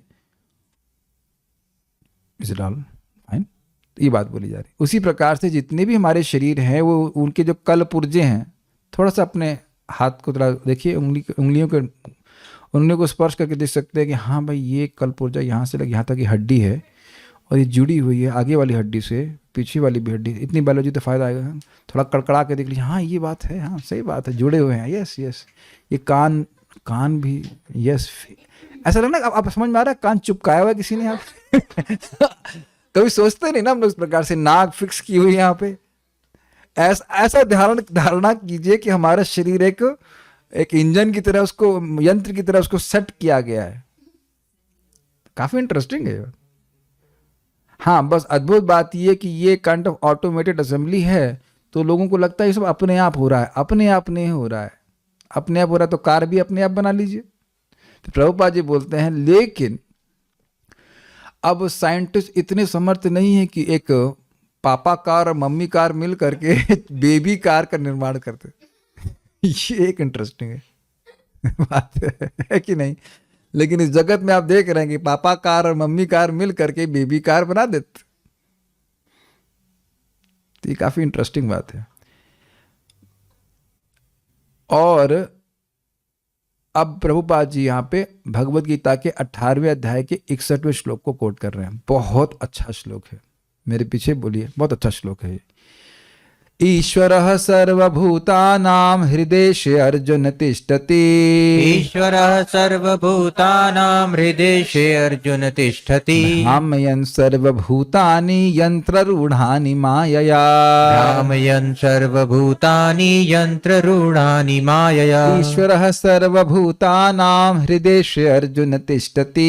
Is it all fine? ये बात बोली जा रही। उसी प्रकार से जितने भी हमारे शरीर हैं वो उनके जो कल पुर्जे हैं, थोड़ा सा अपने हाथ को थोड़ा देखिए, उंगलियों को स्पर्श करके देख सकते हैं कि हाँ भाई ये कल पुर्जा यहाँ से लग यहाँ तक की हड्डी है और ये जुड़ी हुई है आगे वाली हड्डी से, पीछे वाली भी हड्डी। इतनी बायोलॉजी तो फायदा आएगा। थोड़ा कड़कड़ा के देख लीजिए, हाँ ये बात है, हाँ सही बात है, जुड़े हुए हैं। Yes yes. ये कान भी, यस। ऐसा लगना आप समझ में आ रहा है, कान चुपकाया हुआ है किसी ने आप। कभी सोचते नहीं ना हम लोग इस प्रकार से, नाक फिक्स की हुई यहाँ पे। ऐसा धारणा कीजिए कि हमारा शरीर एक इंजन की तरह, उसको यंत्र की तरह उसको सेट किया गया है। काफी इंटरेस्टिंग है। हाँ, बस अद्भुत बात यह कि ये काइंड ऑफ ऑटोमेटेड असेंबली है तो लोगों को लगता है ये सब अपने आप हो रहा है। अपने आप नहीं हो रहा है। अपने आप हो रहा है तो कार भी अपने आप बना लीजिए। तो प्रभुपाद जी बोलते हैं लेकिन अब साइंटिस्ट इतने समर्थ नहीं है कि एक पापा कार और मम्मी कार मिल करके बेबी कार का निर्माण करते। ये एक इंटरेस्टिंग है बात है कि नहीं। लेकिन इस जगत में आप देख रहे हैं कि पापा कार और मम्मी कार मिल करके बेबी कार बना देते। तो ये काफी इंटरेस्टिंग बात है। और अब प्रभुपाद जी यहाँ पे भगवत गीता के 18वें अध्याय के 61वें श्लोक को कोट कर रहे हैं। बहुत अच्छा श्लोक है, मेरे पीछे बोलिए, बहुत अच्छा श्लोक है। ईश्वरः सर्वभूतानां हृदेशे अर्जुन तिष्ठति। ईश्वरः सर्वभूतानां हृदेशे अर्जुन तिष्ठति। भ्रामयन् सर्वभूतानि यन्त्ररूढानि मायया। भ्रामयन् सर्वभूतानि यन्त्ररूढानि मायया। ईश्वरः सर्वभूतानां हृदेशे अर्जुन तिष्ठति।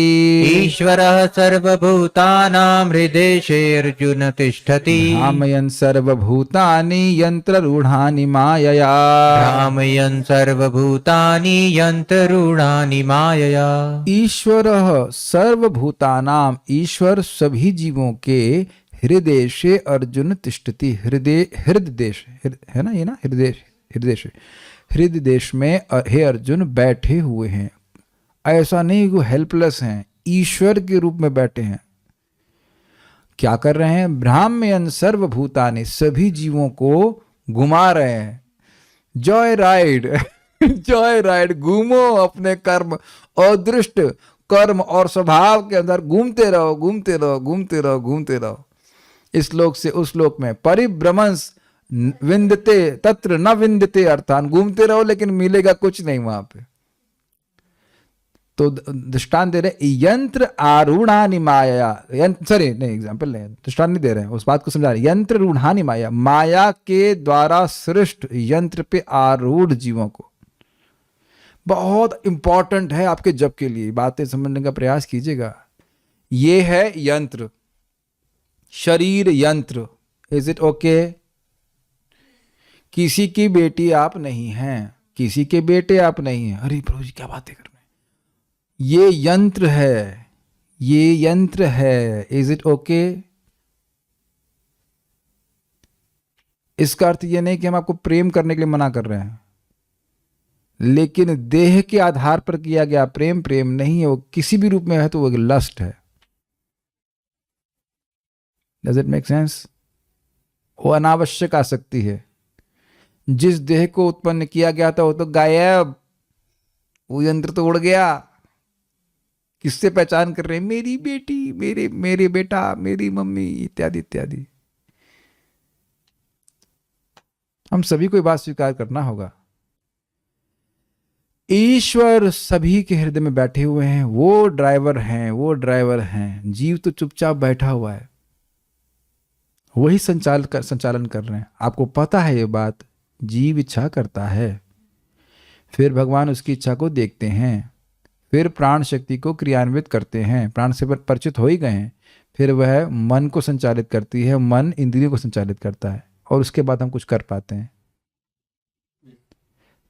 ईश्वरः सर्वभूतानां हृदेशे अर्जुन तिष्ठति। भ्रामयन् सर्वभूतानि यन्त्ररूढानि मायया। भ्रामयन् सर्वभूतानि यन्त्ररूढानि मायया। ईश्वरः सर्वभूतानां, ईश्वर सभी जीवों के हृदय अर्जुन तिष्ठति। हृदय देश है ना, ये ना हृदय देश में हे अर्जुन बैठे हुए हैं। ऐसा नहीं कि हेल्पलेस हैं, ईश्वर के रूप में बैठे हैं। क्या कर रहे हैं? भ्राम्यन् सर्वभूतानि, सभी जीवों को घुमा रहे हैं। जॉय राइड जॉय राइड, घूमो अपने कर्म और दृष्ट कर्म और स्वभाव के अंदर घूमते रहो, घूमते रहो, घूमते रहो, घूमते रहो। इस लोक से उस लोक में परिभ्रमंस विंदते तत्र न विंदते, अर्थात घूमते रहो लेकिन मिलेगा कुछ नहीं वहां पे। तो दृष्टांत दे रहे यंत्र आरूढ़ानि माया। सॉरी नहीं, एग्जाम्पल नहीं, दृष्टांत नहीं दे रहे हैं, उस बात को समझा रहे। यंत्र रूढ़ानि माया, माया के द्वारा सृष्ट यंत्र पे आरूढ़ जीवों को। बहुत इंपॉर्टेंट है आपके जप के लिए, बातें समझने का प्रयास कीजिएगा। ये है यंत्र, शरीर यंत्र। Is it okay? किसी की बेटी आप नहीं हैं, किसी के बेटे आप नहीं हैं। अरे प्रभु जी क्या बातें कर रहे हैं, ये यंत्र है, ये यंत्र है। Is it okay? इसका अर्थ ये नहीं कि हम आपको प्रेम करने के लिए मना कर रहे हैं, लेकिन देह के आधार पर किया गया प्रेम प्रेम नहीं है, वो किसी भी रूप में है तो वो लस्ट है। Does it make sense? वो अनावश्यक आसक्ति है। जिस देह को उत्पन्न किया गया था वो तो गायब, वो यंत्र तो उड़ गया। किससे पहचान कर रहे हैं? मेरी बेटी, मेरे बेटा, मेरी मम्मी, इत्यादि इत्यादि। हम सभी को ये बात स्वीकार करना होगा, ईश्वर सभी के हृदय में बैठे हुए हैं, वो ड्राइवर हैं, वो ड्राइवर हैं। जीव तो चुपचाप बैठा हुआ है, वही संचालन कर रहे हैं। आपको पता है ये बात? जीव इच्छा करता है, फिर भगवान उसकी इच्छा को देखते हैं, फिर प्राण शक्ति को क्रियान्वित करते हैं। प्राण से परिचित हो ही गए हैं, फिर वह मन को संचालित करती है, मन इंद्रियों को संचालित करता है, और उसके बाद हम कुछ कर पाते हैं।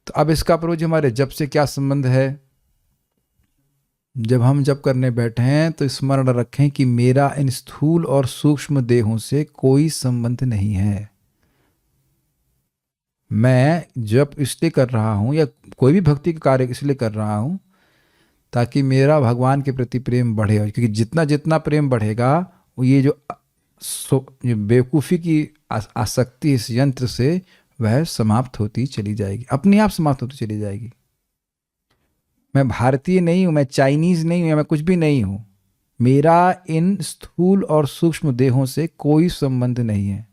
तो अब इसका प्रभु जी हमारे जप से क्या संबंध है? जब हम जप करने बैठे हैं तो स्मरण रखें कि मेरा इन स्थूल और सूक्ष्म देहों से कोई संबंध नहीं है। मैं जप इसलिए कर रहा हूं, या कोई भी भक्ति का कार्य इसलिए कर रहा हूं ताकि मेरा भगवान के प्रति प्रेम बढ़े। क्योंकि जितना जितना प्रेम बढ़ेगा, वो ये जो बेवकूफ़ी की आसक्ति इस यंत्र से वह समाप्त होती चली जाएगी, अपने आप समाप्त होती चली जाएगी। मैं भारतीय नहीं हूं, मैं चाइनीज नहीं हूं, मैं कुछ भी नहीं हूं। मेरा इन स्थूल और सूक्ष्म देहों से कोई संबंध नहीं है।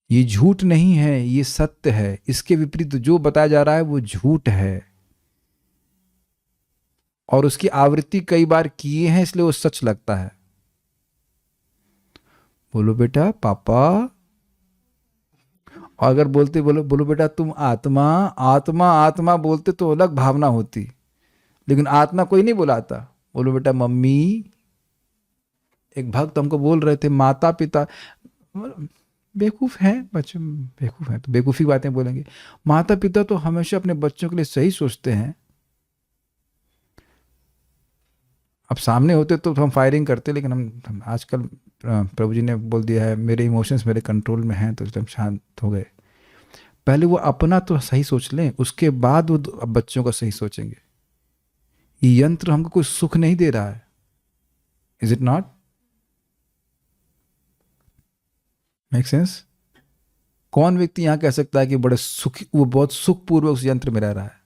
ये झूठ नहीं है, ये सत्य है। इसके विपरीत जो बताया जा रहा है वो झूठ है, और उसकी आवृत्ति कई बार किए हैं, इसलिए वो सच लगता है। बोलो बेटा पापा, और अगर बोलते बोलो बेटा तुम आत्मा, आत्मा आत्मा बोलते तो अलग भावना होती, लेकिन आत्मा कोई नहीं बुलाता। बोलो बेटा मम्मी। एक भक्त हमको बोल रहे थे माता पिता, बेवकूफ़ हैं बच्चे, बेवकूफ़ हैं तो बेवकूफ़ी बातें बोलेंगे। माता पिता तो हमेशा अपने बच्चों के लिए सही सोचते हैं। अब सामने होते तो हम फायरिंग करते, लेकिन हम आजकल प्रभु जी ने बोल दिया है मेरे इमोशंस मेरे कंट्रोल में हैं, तो एकदम शांत हो गए। पहले वो अपना तो सही सोच लें, उसके बाद वो बच्चों का सही सोचेंगे। ये यंत्र हमको कोई सुख नहीं दे रहा है। Is it not? Make sense? कौन व्यक्ति यहां कह सकता है कि बड़े सुखी, वो बहुत सुखपूर्वक उस यंत्र में रह रहा है,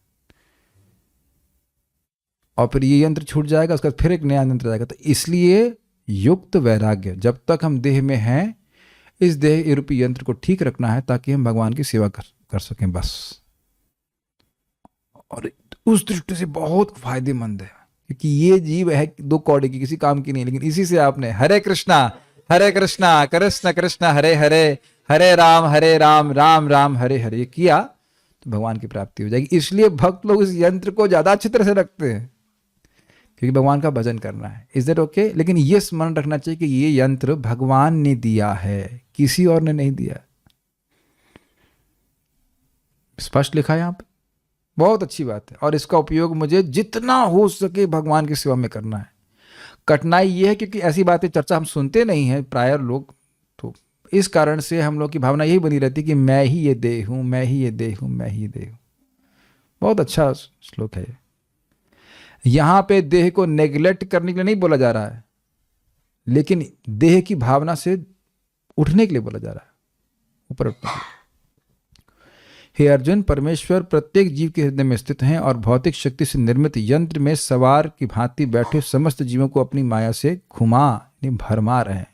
और फिर ये यंत्र छूट जाएगा, उसका फिर एक नया यंत्र आएगा। तो इसलिए युक्त वैराग्य, जब तक हम देह में हैं, इस देह रूपी यंत्र को ठीक रखना है ताकि हम भगवान की सेवा कर सकें, बस। और उस दृष्टि से बहुत फायदेमंद है, क्योंकि ये जीव है दो कौड़े की, किसी काम की नहीं। लेकिन इसी से आपने हरे कृष्णा कृष्ण कृष्ण हरे हरे, हरे राम राम राम हरे हरे किया, तो भगवान की प्राप्ति हो जाएगी। इसलिए भक्त लोग इस यंत्र को ज्यादा अच्छी तरह से रखते हैं, क्योंकि भगवान का भजन करना है। Is that okay? लेकिन ये स्मरण रखना चाहिए कि ये यंत्र भगवान ने दिया है, किसी और ने नहीं दिया। स्पष्ट लिखा है यहां पे, बहुत अच्छी बात है। और इसका उपयोग मुझे जितना हो सके भगवान की सेवा में करना है। कठिनाई ये है क्योंकि ऐसी बातें चर्चा हम सुनते नहीं हैं प्राय लोग, तो इस कारण से हम लोग की भावना यही बनी रहती कि मैं ही ये देह हूं, मैं ही ये देह हूं, मैं ही ये देह हूं। बहुत अच्छा श्लोक है। यहां पे देह को नेग्लेक्ट करने के लिए नहीं बोला जा रहा है, लेकिन देह की भावना से उठने के लिए बोला जा रहा है, ऊपर उठने के लिए। हे अर्जुन, परमेश्वर प्रत्येक जीव के हृदय में स्थित हैं और भौतिक शक्ति से निर्मित यंत्र में सवार की भांति बैठे समस्त जीवों को अपनी माया से भरमा रहे हैं।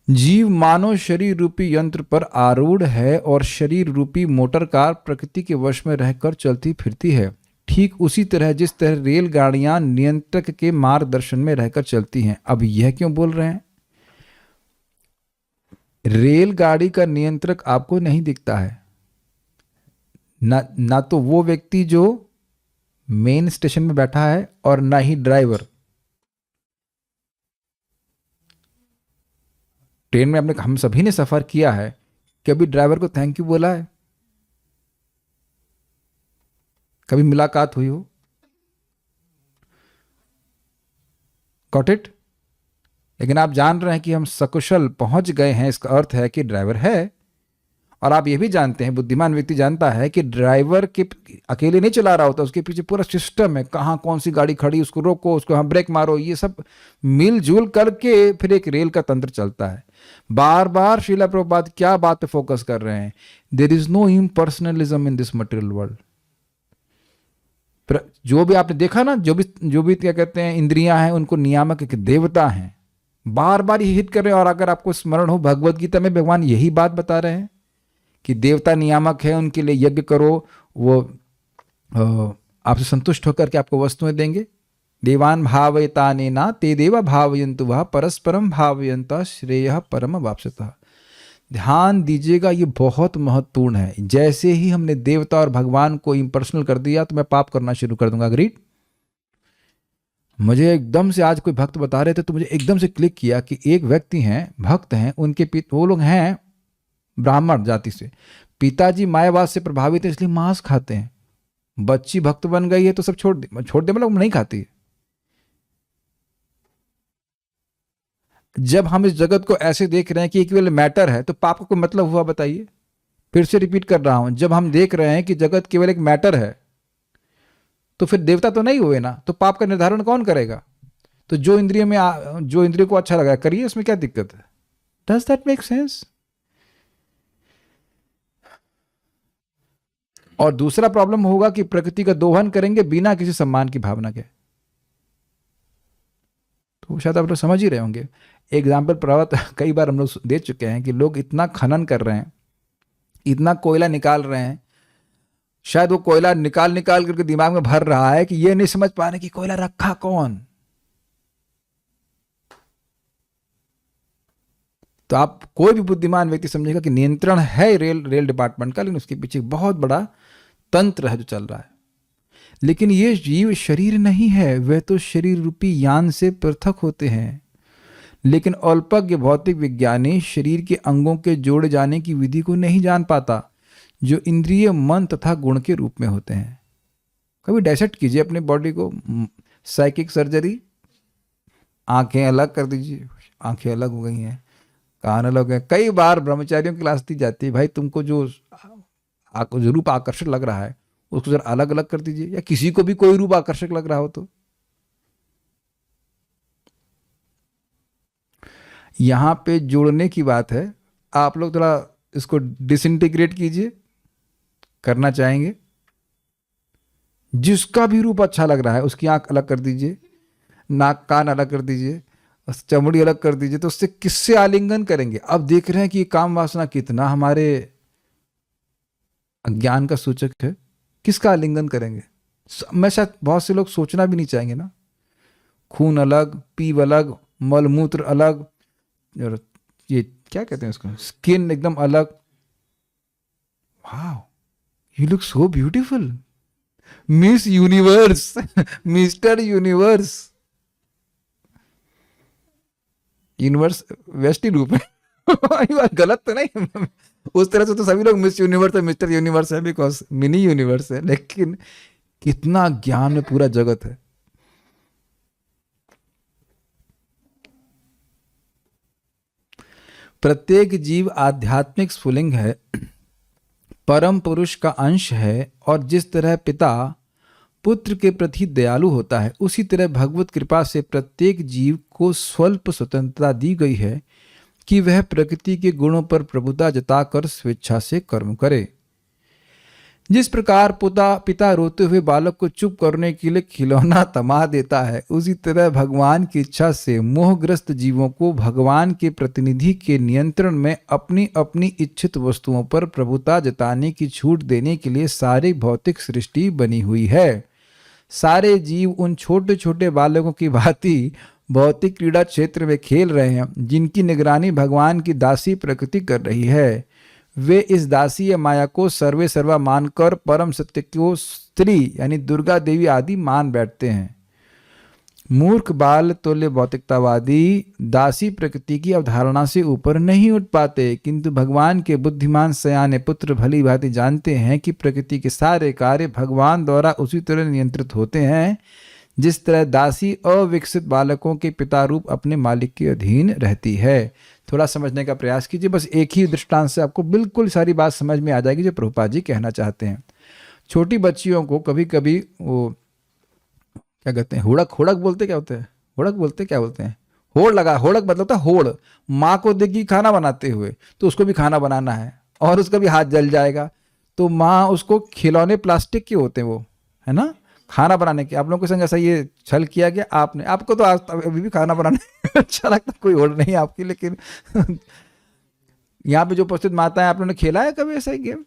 जीव मानव शरीर रूपी यंत्र पर आरूढ़ है और शरीर रूपी मोटर कार प्रकृति के वश में रहकर चलती फिरती है। ठीक उसी तरह जिस तरह रेलगाड़ियां नियंत्रक के मार्गदर्शन में रहकर चलती हैं। अब यह क्यों बोल रहे हैं? रेलगाड़ी का नियंत्रक आपको नहीं दिखता है, ना तो वो व्यक्ति जो मेन स्टेशन में बैठा है, और ना ही ड्राइवर। ट्रेन में हम सभी ने सफर किया है, कभी ड्राइवर को थैंक यू बोला है? कभी मुलाकात हुई हो? Got it? लेकिन आप जान रहे हैं कि हम सकुशल पहुंच गए हैं, इसका अर्थ है कि ड्राइवर है। और आप ये भी जानते हैं, बुद्धिमान व्यक्ति जानता है कि ड्राइवर के अकेले नहीं चला रहा होता, उसके पीछे पूरा सिस्टम है, कहाँ कौन सी गाड़ी खड़ी, उसको रोको, उसको हम ब्रेक मारो, ये सब मिलजुल करके फिर एक रेल का तंत्र चलता है। बार बार श्रीला प्रभुपाद क्या बात पे फोकस कर रहे हैं? There is no impersonalism in this material world. जो भी आपने देखा ना, जो भी क्या कहते हैं इंद्रियां हैं, उनको नियामक एक देवता हैं। बार बार ये हिट कर रहे हैं। और अगर आपको स्मरण हो, भगवत गीता में भगवान यही बात बता रहे हैं कि देवता नियामक है, उनके लिए यज्ञ करो, वो आपसे संतुष्ट होकर के आपको वस्तुएं देंगे। देवान भावयताने ना ते देवा भावयन्तु वह परस्परम भावयन्ता श्रेयः परम वाप्स्यतः। ध्यान दीजिएगा, ये बहुत महत्वपूर्ण है। जैसे ही हमने देवता और भगवान को इम्पर्सनल कर दिया तो मैं पाप करना शुरू कर दूंगा। अग्रीड? मुझे एकदम से आज कोई भक्त बता रहे थे तो मुझे एकदम से क्लिक किया कि एक व्यक्ति हैं, भक्त हैं, उनके वो लोग हैं ब्राह्मण जाति से, पिताजी मायावाद से प्रभावित है इसलिए मांस खाते हैं। बच्ची भक्त बन गई है तो सब छोड़ दे मतलब नहीं खाती है। जब हम इस जगत को ऐसे देख रहे हैं कि केवल मैटर है तो पाप का कोई मतलब हुआ? बताइए। फिर से रिपीट कर रहा हूं, जब हम देख रहे हैं कि जगत केवल एक मैटर है तो फिर देवता तो नहीं हुए ना, तो पाप का निर्धारण कौन करेगा? तो जो इंद्रिय को अच्छा लगा करिए, इसमें क्या दिक्कत है? Does that make sense? और दूसरा प्रॉब्लम होगा कि प्रकृति का दोहन करेंगे बिना किसी सम्मान की भावना के। तो शायद आप लोग समझ ही रहे होंगे। एग्जाम्पल पर्वत कई बार हम लोग दे चुके हैं कि लोग इतना खनन कर रहे हैं, इतना कोयला निकाल रहे हैं, शायद वो कोयला निकाल करके दिमाग में भर रहा है कि ये नहीं समझ पा रहे कि कोयला रखा कौन। तो आप कोई भी बुद्धिमान व्यक्ति समझेगा कि नियंत्रण है रेल डिपार्टमेंट का, लेकिन उसके पीछे बहुत बड़ा तंत्र है जो चल रहा है। लेकिन ये जीव शरीर नहीं है, वह तो शरीर रूपी यान से पृथक होते हैं। लेकिन अल्पज्ञ भौतिक विज्ञानी शरीर के अंगों के जोड़े जाने की विधि को नहीं जान पाता, जो इंद्रिय, मन तथा गुण के रूप में होते हैं। कभी डायसेक्ट कीजिए अपनी बॉडी को, साइकिक सर्जरी, आंखें अलग कर दीजिए, आंखें अलग हो गई हैं, कान अलग है। कई बार ब्रह्मचारियों की क्लास दी जाती है, भाई तुमको जो रूप आकर्षक लग रहा है उसको जरा अलग अलग कर दीजिए, या किसी को भी कोई रूप आकर्षक लग रहा हो तो। यहां पे जोड़ने की बात है, आप लोग थोड़ा इसको डिसइंटीग्रेट कीजिए, करना चाहेंगे। जिसका भी रूप अच्छा लग रहा है उसकी आंख अलग कर दीजिए, नाक कान अलग कर दीजिए, चमड़ी अलग कर दीजिए, तो उससे किससे आलिंगन करेंगे? अब देख रहे हैं कि काम वासना कितना हमारे अज्ञान का सूचक है। किसका आलिंगन करेंगे? मैं शायद बहुत से लोग सोचना भी नहीं चाहेंगे ना। खून अलग, पीव अलग, मलमूत्र अलग, और ये क्या कहते हैं उसको, स्किन एकदम अलग। Wow, you look so beautiful, miss universe, mister universe. Universe व्यष्टि रूप है। ये बात गलत तो नहीं? उस तरह से तो सभी लोग मिस यूनिवर्स है, मिस्टर यूनिवर्स है, बिकॉज मिनी यूनिवर्स है। लेकिन कितना ज्ञान में पूरा जगत है। प्रत्येक जीव आध्यात्मिक स्फुलिंग है, परम पुरुष का अंश है, और जिस तरह पिता पुत्र के प्रति दयालु होता है, उसी तरह भगवत कृपा से प्रत्येक जीव को स्वल्प स्वतंत्रता दी गई है कि वह प्रकृति के गुणों पर प्रभुता जताकर स्वेच्छा से कर्म करे। जिस प्रकार पिता रोते हुए बालक को चुप करने के लिए खिलौना थमा देता है, उसी तरह भगवान की इच्छा से मोहग्रस्त जीवों को भगवान के प्रतिनिधि के नियंत्रण में अपनी अपनी इच्छित वस्तुओं पर प्रभुता जताने की छूट देने के लिए सारी भौतिक सृष्टि बनी हुई है। सारे जीव उन छोटे छोटे बालकों की भांति भौतिक क्रीड़ा क्षेत्र में खेल रहे हैं, जिनकी निगरानी भगवान की दासी प्रकृति कर रही है। वे इस दासी या माया को सर्वे सर्वा मानकर परम सत्य को स्त्री यानी दुर्गा देवी आदि मान बैठते हैं। मूर्ख बाल तुल्य भौतिकतावादी दासी प्रकृति की अवधारणा से ऊपर नहीं उठ पाते, किंतु भगवान के बुद्धिमान सयाने पुत्र भली भांति जानते हैं कि प्रकृति के सारे कार्य भगवान द्वारा उसी तरह नियंत्रित होते हैं जिस तरह दासी अविकसित बालकों के पिता रूप अपने मालिक के अधीन रहती है। थोड़ा समझने का प्रयास कीजिए, बस एक ही दृष्टांत से आपको बिल्कुल सारी बात समझ में आ जाएगी जो प्रभुपाद जी कहना चाहते हैं। छोटी बच्चियों को कभी कभी वो क्या कहते हैं, हुड़क हुड़क बोलते क्या होते हैं, हुड़क बोलते क्या बोलते हैं, होड़ लगा, होड़क मतलब होता है होड़। माँ को देगी खाना बनाते हुए तो उसको भी खाना बनाना है और उसका भी हाथ जल जाएगा, तो माँ उसको खिलौने प्लास्टिक के होते हैं वो, है ना, खाना बनाने के। आप लोगों के संग ऐसा ये छल किया गया आपने, आपको तो आज अभी भी खाना बनाने अच्छा लगता, कोई होड़ नहीं आपकी, लेकिन यहाँ पे जो उपस्थित माता है, आप लोगों ने खेला है कभी ऐसा ही गेम?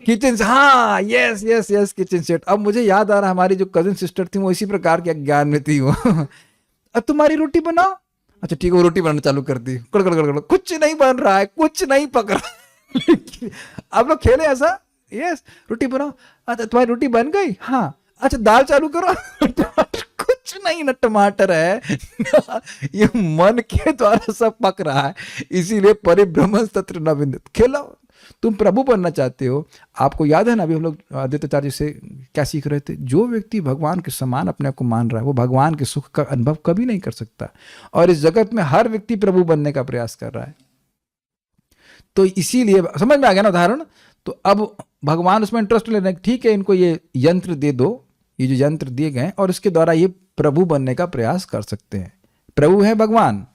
किचन, हाँ, yes yes yes, kitchen set. अब मुझे याद आ रहा है, हमारी जो कजिन सिस्टर थी वो इसी प्रकार के ज्ञान में थी वो। अब तुम्हारी रोटी बनाओ, अच्छा ठीक है, वो रोटी बनाना चालू कर दी, कड़ कड़ कड़ कड़, कुछ नहीं बन रहा है, कुछ नहीं पक रहा है। आप लोग खेले ऐसा? यस, रोटी बनाओ, अच्छा तुम्हारी रोटी बन गई, हाँ, अच्छा दाल चालू करो, कुछ नहीं, ना टमाटर है, ये मन के द्वारा सब पक रहा है, इसीलिए परिभ्रमण तत्र न विंदित। खेलो, तुम प्रभु बनना चाहते हो। आपको याद है ना, अभी हम लोग आदित्याचार्य से क्या सीख रहे थे, जो व्यक्ति भगवान के समान अपने आप को मान रहा है वो भगवान के सुख का अनुभव कभी नहीं कर सकता, और इस जगत में हर व्यक्ति प्रभु बनने का प्रयास कर रहा है। तो इसीलिए समझ में आ गया ना उदाहरण। तो अब भगवान उसमें इंटरेस्ट ले रहे हैं, ठीक है, इनको ये यंत्र दे दो, ये जो यंत्र दिए गए, और इसके द्वारा ये प्रभु बनने का प्रयास कर सकते हैं। प्रभु है भगवान,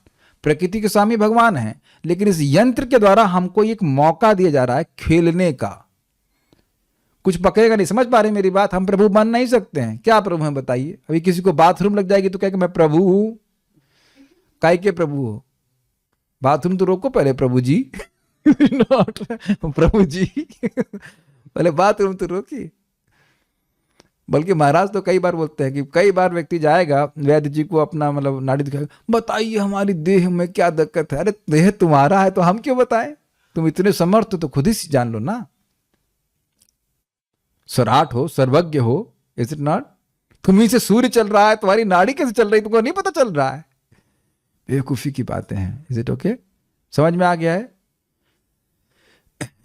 प्रकृति के स्वामी भगवान है, लेकिन इस यंत्र के द्वारा हमको एक मौका दिया जा रहा है खेलने का। कुछ पकड़ेगा नहीं, समझ पा रहे मेरी बात? हम प्रभु बन नहीं सकते हैं। क्या प्रभु हैं बताइए? अभी किसी को बाथरूम लग जाएगी तो कहेगा मैं प्रभु हूं। काय के प्रभु हो? बाथरूम तो रोको पहले, प्रभु जी। प्रभु जी पहले बाथरूम तो रोकी। बल्कि महाराज तो कई बार बोलते हैं कि कई बार व्यक्ति जाएगा वैद्य जी को अपना मतलब नाड़ी दिखाएगा, बताइए हमारी देह में क्या दिक्कत है। अरे देह तुम्हारा है तो हम क्यों बताएं? तुम इतने समर्थ हो तो खुद ही जान लो ना। सराट हो, सर्वज्ञ हो, इज इट नॉट? तुम्ही से सूर्य चल रहा है, तुम्हारी नाड़ी कैसे चल रही तुमको नहीं पता चल रहा है? बेवकूफी की बातें हैं। Is it okay? समझ में आ गया है?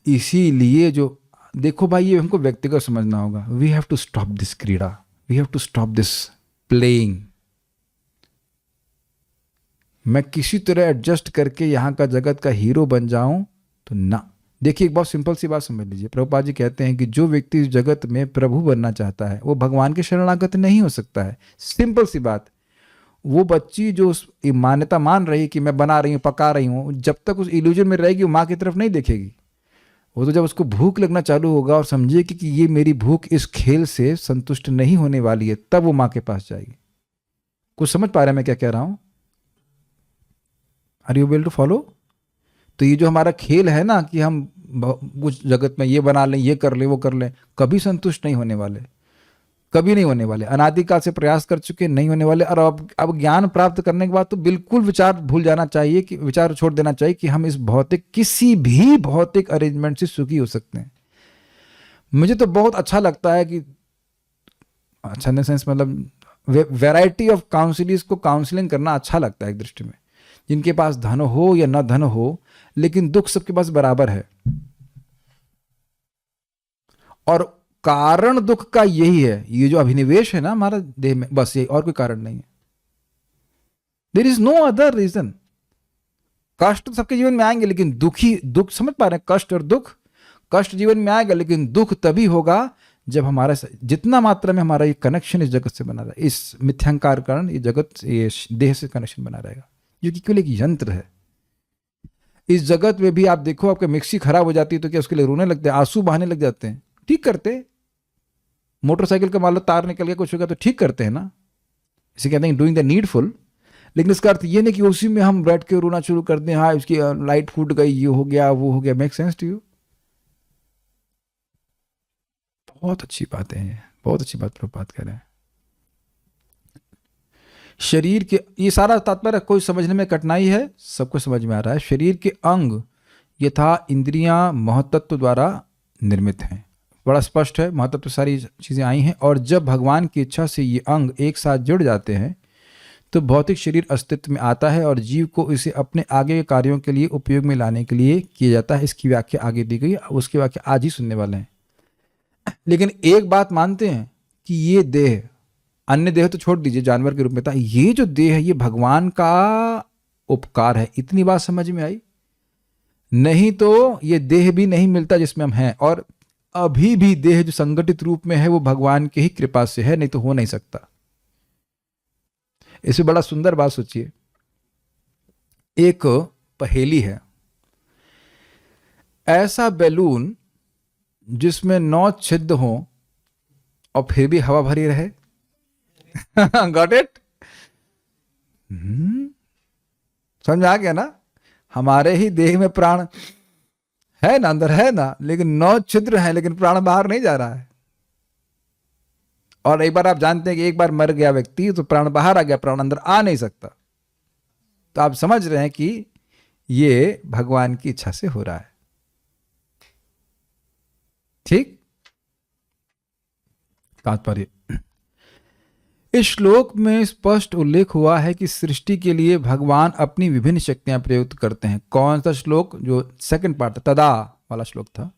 इसीलिए जो देखो भाई, ये हमको व्यक्तिगत समझना होगा। We have to stop this क्रीड़ा, we have to stop this playing. मैं किसी तरह एडजस्ट करके यहाँ का जगत का हीरो बन जाऊं तो ना। देखिए एक बहुत सिंपल सी बात समझ लीजिए। प्रभुपाद जी कहते हैं कि जो व्यक्ति इस जगत में प्रभु बनना चाहता है वो भगवान के शरणागत नहीं हो सकता है। सिंपल सी बात। वो बच्ची जो उस मान्यता मान रही है कि मैं बना रही हूँ, पका रही हूँ, जब तक उस इल्यूजन में रहेगी वो माँ की तरफ नहीं देखेगी। वो तो जब उसको भूख लगना चालू होगा और समझेगी कि ये मेरी भूख इस खेल से संतुष्ट नहीं होने वाली है, तब वो माँ के पास जाएगी। कुछ समझ पा रहे हैं मैं क्या कह रहा हूं? Are you able to follow? तो ये जो हमारा खेल है ना कि हम कुछ जगत में ये बना लें, ये कर लें, वो कर लें, कभी संतुष्ट नहीं होने वाले, कभी नहीं होने वाले। अनादिकाल से प्रयास कर चुके, नहीं होने वाले। और अब ज्ञान प्राप्त करने के बाद तो बिल्कुल विचार भूल जाना चाहिए, कि विचार छोड़ देना चाहिए कि हम इस भौतिक किसी भी भौतिक अरेंजमेंट से सुखी हो सकते हैं। मुझे तो बहुत अच्छा लगता है कि अच्छा इन सेंस मतलब वैरायटी ऑफ काउंसिलिंग को काउंसलिंग करना अच्छा लगता है एक दृष्टि में। जिनके पास धन हो या न धन हो, लेकिन दुख सबके पास बराबर है, और कारण दुख का यही है, ये जो अभिनिवेश है ना हमारा देह में, बस यही, और कोई कारण नहीं है। There is no other reason. कष्ट तो सबके जीवन में आएंगे, लेकिन दुख समझ पा रहे हैं? कष्ट और दुख, कष्ट जीवन में आएगा, लेकिन दुख तभी होगा जब हमारा जितना मात्रा में हमारा ये कनेक्शन इस जगत से बना रहा है, इस मिथ्यांकार कारण ये जगत, ये देह से कनेक्शन बना रहेगा, जो कि केवल एक यंत्र है। इस जगत में भी आप देखो, आपकी मिक्सी खराब हो जाती है तो क्या उसके लिए रोने लगते हैं, आंसू बहाने लग जाते हैं? ठीक करते। मोटरसाइकिल का मान लो तार निकल गया, कुछ होगा तो ठीक करते हैं ना, इसे कहते हैं डूइंग द नीडफुल। लेकिन इसका अर्थ ये नहीं कि उसी में हम बैठ के रोना शुरू कर दें, हाँ इसकी लाइट फूट गई, ये हो गया, वो हो गया। Make sense to you? बहुत अच्छी बातें हैं, बहुत अच्छी बात प्रभुपाद कह रहे हैं। शरीर के, ये सारा तात्पर्य कोई समझने में कठिनाई है, सबको समझ में आ रहा है। शरीर के अंग यथा इंद्रियां महतत्व द्वारा निर्मित हैं। बड़ा स्पष्ट है, महत्व तो सारी चीज़ें आई हैं। और जब भगवान की इच्छा से ये अंग एक साथ जुड़ जाते हैं तो भौतिक शरीर अस्तित्व में आता है और जीव को इसे अपने आगे के कार्यों के लिए उपयोग में लाने के लिए किया जाता है। इसकी व्याख्या आगे दी गई, उसकी व्याख्या आज ही सुनने वाले हैं। लेकिन एक बात मानते हैं कि ये देह, अन्य देह तो छोड़ दीजिए, जानवर के रूप में था, ये जो देह है ये भगवान का उपकार है। इतनी बात समझ में आई? नहीं तो ये देह भी नहीं मिलता जिसमें हम हैं, और अभी भी देह जो संगठित रूप में है वो भगवान की ही कृपा से है, नहीं तो हो नहीं सकता। इसमें बड़ा सुंदर बात सोचिए, एक पहेली है, ऐसा बैलून जिसमें 9 छिद्र हो और फिर भी हवा भरी रहे। Got it? समझ आ गया ना? हमारे ही देह में प्राण है ना, अंदर है ना, लेकिन 9 छिद्र हैं, लेकिन प्राण बाहर नहीं जा रहा है। और एक बार आप जानते हैं कि एक बार मर गया व्यक्ति तो प्राण बाहर आ गया, प्राण अंदर आ नहीं सकता। तो आप समझ रहे हैं कि ये भगवान की इच्छा से हो रहा है। ठीक? तात्पर्य, इस श्लोक में स्पष्ट उल्लेख हुआ है कि सृष्टि के लिए भगवान अपनी विभिन्न शक्तियां प्रयुक्त करते हैं। कौन सा श्लोक? जो सेकंड पार्ट था, तदा वाला श्लोक था।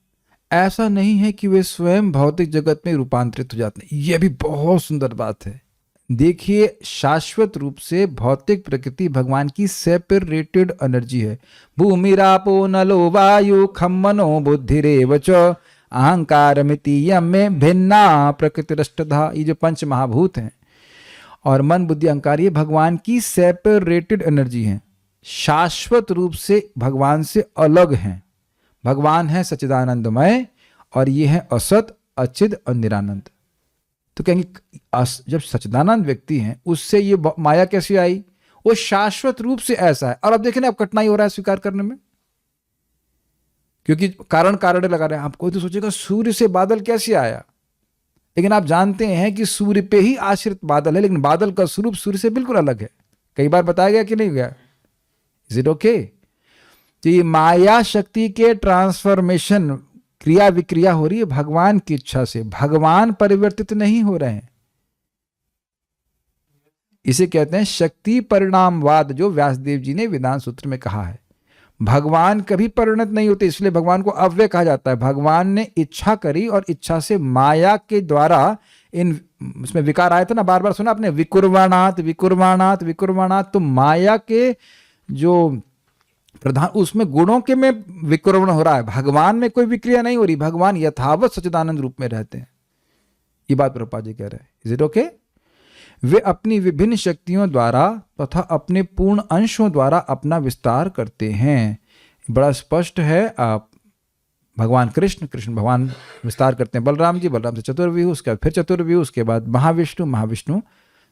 ऐसा नहीं है कि वे स्वयं भौतिक जगत में रूपांतरित हो जाते हैं। यह भी बहुत सुंदर बात है। देखिए, शाश्वत रूप से भौतिक प्रकृति भगवान की सेपरेटेड एनर्जी है। भूमिरापो नलो वायु खम मनो बुद्धिरेव च अहंकार मितीयम में भिन्ना प्रकृतिरष्टधा। ये जो पंच महाभूत हैं और मन बुद्धि अहंकार, ये भगवान की सेपरेटेड एनर्जी हैं, शाश्वत रूप से भगवान से अलग हैं। भगवान है सच्चिदानंदमय और ये है असत, अचिद और निरानंद। तो कहेंगे जब सच्चिदानंद व्यक्ति हैं उससे ये माया कैसे आई? वो शाश्वत रूप से ऐसा है। और अब देखें ना, अब कठिनाई हो रहा है स्वीकार करने में, क्योंकि कारण लगा रहे हैं। आप कोई तो सोचेगा सूर्य से बादल कैसे आया, लेकिन आप जानते हैं कि सूर्य पे ही आश्रित बादल है, लेकिन बादल का स्वरूप सूर्य से बिल्कुल अलग है। कई बार बताया गया कि नहीं गया? Is it okay? तो ये माया शक्ति के ट्रांसफॉर्मेशन, क्रिया विक्रिया हो रही है भगवान की इच्छा से। भगवान परिवर्तित नहीं हो रहे हैं। इसे कहते हैं शक्ति परिणामवाद, जो व्यासदेव जी ने वेदांत सूत्र में कहा है। भगवान कभी परिणत नहीं होते, इसलिए भगवान को अव्यय कहा जाता है। भगवान ने इच्छा करी और इच्छा से माया के द्वारा इन, इसमें विकार आया था ना, बार बार सुना आपने, विकुर्वाणात विकुर्वाणात विकुर्वाणात। तो माया के जो प्रधान, उसमें गुणों के में विकुर्वण हो रहा है, भगवान में कोई विक्रिया नहीं हो रही। भगवान यथावत सच्चिदानंद रूप में रहते हैं। ये बात प्रभुपाद जी कह रहे हैं। Is it okay? वे अपनी विभिन्न शक्तियों द्वारा तथा अपने पूर्ण अंशों द्वारा अपना विस्तार करते हैं। बड़ा स्पष्ट है। आप भगवान कृष्ण भगवान विस्तार करते हैं बलराम जी, बलराम से चतुर्व्यूह, उसके बाद फिर चतुर्व्यूह, उसके बाद महाविष्णु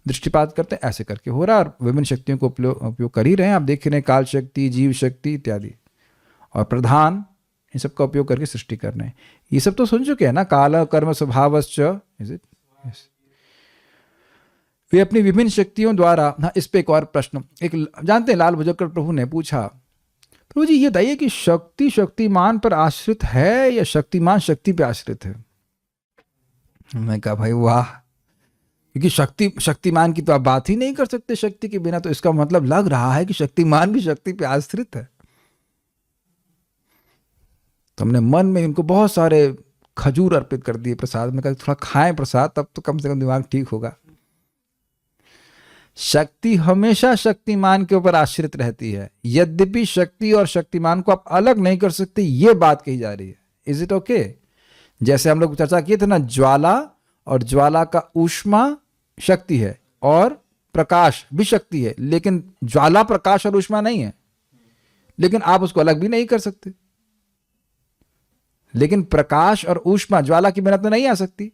दृष्टिपात करते हैं। ऐसे करके हो रहा है और विभिन्न शक्तियों को उपयोग कर ही रहे हैं। आप देख रहे हैं काल शक्ति, जीव शक्ति इत्यादि, और प्रधान, इन सब का उपयोग करके सृष्टि कर रहे हैं। ये सब तो सुन चुके हैं ना, काल कर्म स्वभावश्च। Is it? यस। वे अपनी विभिन्न शक्तियों द्वारा, हाँ, इस पे एक और प्रश्न, एक जानते हैं लाल भुजक्कर प्रभु ने पूछा, प्रभु जी ये बताइए कि शक्ति शक्तिमान पर आश्रित है या शक्तिमान शक्ति पे आश्रित है? मैं कहा भाई वाह, क्योंकि शक्तिमान की तो आप बात ही नहीं कर सकते शक्ति के बिना, तो इसका मतलब लग रहा है कि शक्तिमान भी शक्ति पे आश्रित है। तो हमने मन में इनको बहुत सारे खजूर अर्पित कर दिए प्रसाद में, कहा थोड़ा खाएं प्रसाद, तब तो कम से कम दिमाग ठीक होगा। शक्ति हमेशा शक्तिमान के ऊपर आश्रित रहती है, यद्यपि शक्ति और शक्तिमान को आप अलग नहीं कर सकते, ये बात कही जा रही है। Is it okay? जैसे हम लोग चर्चा किए थे ना, ज्वाला और ज्वाला का ऊष्मा शक्ति है और प्रकाश भी शक्ति है, लेकिन ज्वाला प्रकाश और ऊष्मा नहीं है, लेकिन आप उसको अलग भी नहीं कर सकते। लेकिन प्रकाश और ऊष्मा ज्वाला की बिना तो नहीं आ सकती।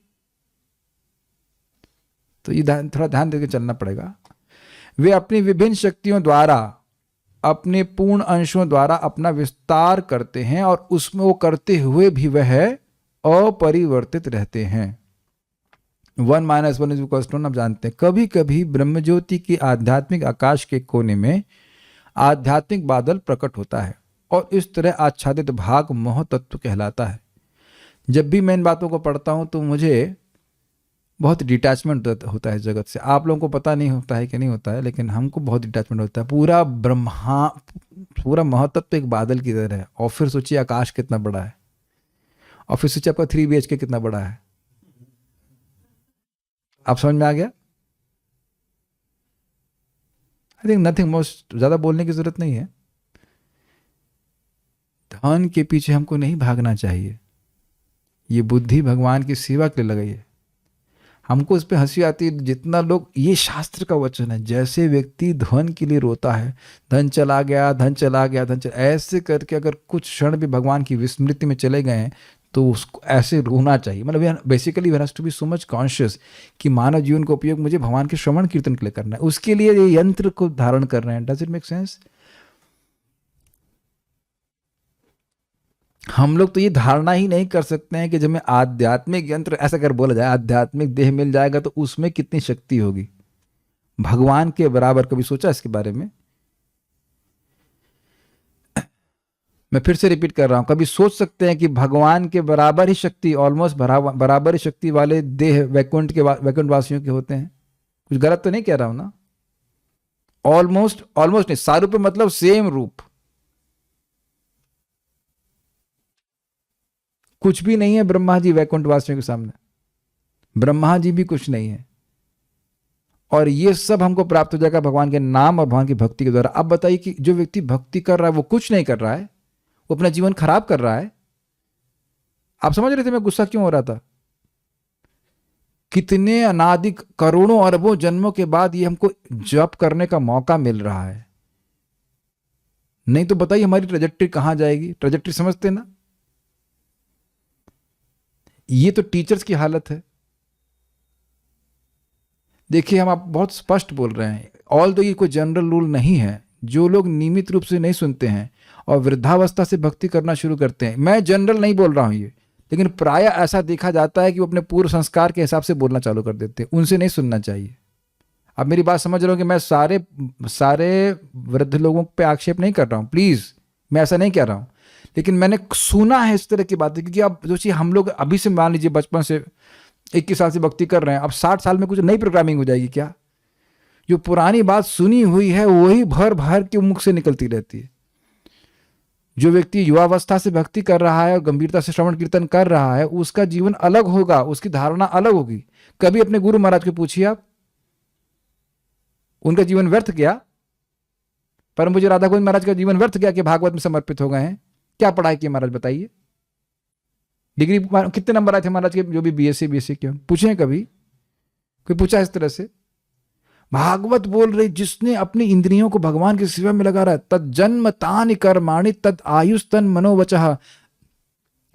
तो ये थोड़ा ध्यान देकर चलना पड़ेगा। वे अपनी विभिन्न शक्तियों द्वारा अपने पूर्ण अंशों द्वारा अपना विस्तार करते हैं और उसमें वो करते हुए भी वह अपरिवर्तित रहते हैं। 1 - 1 = 1 आप जानते हैं। कभी कभी ब्रह्मज्योति के आध्यात्मिक आकाश के कोने में आध्यात्मिक बादल प्रकट होता है और इस तरह आच्छादित भाग मोह तत्व कहलाता है। जब भी मैं इन बातों को पढ़ता हूँ तो मुझे बहुत डिटैचमेंट होता है जगत से। आप लोगों को पता नहीं होता है कि नहीं होता है, लेकिन हमको बहुत डिटैचमेंट होता है। पूरा महतत्व एक बादल की तरह है। और फिर सोचिए आकाश कितना बड़ा है, और फिर सोचिए आपका 3 BHK कितना बड़ा है। आप समझ में आ गया? आई थिंक नथिंग मोस्ट, ज़्यादा बोलने की ज़रूरत नहीं है। धन के पीछे हमको नहीं भागना चाहिए। ये बुद्धि भगवान की सेवा के लिए लगाई है। हमको इस पे हंसी आती है जितना लोग, ये शास्त्र का वचन है, जैसे व्यक्ति धन के लिए रोता है, धन चला गया, धन चला गया, धन चला, ऐसे करके अगर कुछ क्षण भी भगवान की विस्मृति में चले गए हैं तो उसको ऐसे रोना चाहिए। मतलब basically we have to be so much conscious कि मानव जीवन का उपयोग मुझे भगवान के श्रवण कीर्तन के लिए करना है, उसके लिए ये यंत्र को धारण कर रहे हैं। Does it make sense? हम लोग तो ये धारणा ही नहीं कर सकते हैं कि जब मैं आध्यात्मिक यंत्र, ऐसा अगर बोला जाए आध्यात्मिक देह मिल जाएगा तो उसमें कितनी शक्ति होगी, भगवान के बराबर। कभी सोचा इसके बारे में? मैं फिर से रिपीट कर रहा हूं, कभी सोच सकते हैं कि भगवान के बराबर ही शक्ति, ऑलमोस्ट बराबर ही शक्ति वाले देह वैकुंठ वासियों के होते हैं? कुछ गलत तो नहीं कह रहा हूं ना? ऑलमोस्ट नहीं, सारूप मतलब सेम रूप। कुछ भी नहीं है ब्रह्मा जी वैकुंठ वासियों के सामने, ब्रह्मा जी भी कुछ नहीं है। और ये सब हमको प्राप्त हो जाएगा भगवान के नाम और भगवान की भक्ति के द्वारा। अब बताइए कि जो व्यक्ति भक्ति कर रहा है वो कुछ नहीं कर रहा है, वो अपना जीवन खराब कर रहा है। आप समझ रहे थे मैं गुस्सा क्यों हो रहा था? कितने अनादि करोड़ों अरबों जन्मों के बाद ये हमको जप करने का मौका मिल रहा है। नहीं तो बताइए हमारी ट्रेजेक्ट्री कहां जाएगी? ट्रेजेक्ट्री समझते ना? ये तो टीचर्स की हालत है। देखिए हम आप बहुत स्पष्ट बोल रहे हैं, ऑल दो ये कोई जनरल रूल नहीं है। जो लोग नियमित रूप से नहीं सुनते हैं और वृद्धावस्था से भक्ति करना शुरू करते हैं, मैं जनरल नहीं बोल रहा हूं ये, लेकिन प्राय ऐसा देखा जाता है कि वो अपने पूर्व संस्कार के हिसाब से बोलना चालू कर देते हैं। उनसे नहीं सुनना चाहिए। अब मेरी बात समझ रहे हो कि मैं सारे वृद्ध लोगों पे आक्षेप नहीं कर रहा हूं, प्लीज, मैं ऐसा नहीं कह रहा हूं। लेकिन मैंने सुना है इस तरह की बातें, क्योंकि अब जो चीज़ हम लोग अभी से मान लीजिए बचपन से 21 साल से भक्ति कर रहे हैं, अब 60 साल में कुछ नई प्रोग्रामिंग हो जाएगी क्या? जो पुरानी बात सुनी हुई है वही भर भर के मुख से निकलती रहती है। जो व्यक्ति युवावस्था से भक्ति कर रहा है और गंभीरता से श्रवण कीर्तन कर रहा है, उसका जीवन अलग होगा, उसकी धारणा अलग होगी। कभी अपने गुरु महाराज को पूछिए आप, उनका जीवन व्यर्थ गया? परम पूज्य राधा गोविंद महाराज का जीवन व्यर्थ गया कि भागवत में समर्पित हो गए हैं? क्या पढ़ाई की महाराज बताइए? डिग्री कितने नंबर आए थे महाराज के, जो भी BSc क्यों पूछे? कभी कोई पूछा इस तरह से? भागवत बोल रही, जिसने अपनी इंद्रियों को भगवान की सेवा में लगा रहा है, तद जन्म तानि कर्माणि तद आयुष तन मनोवचः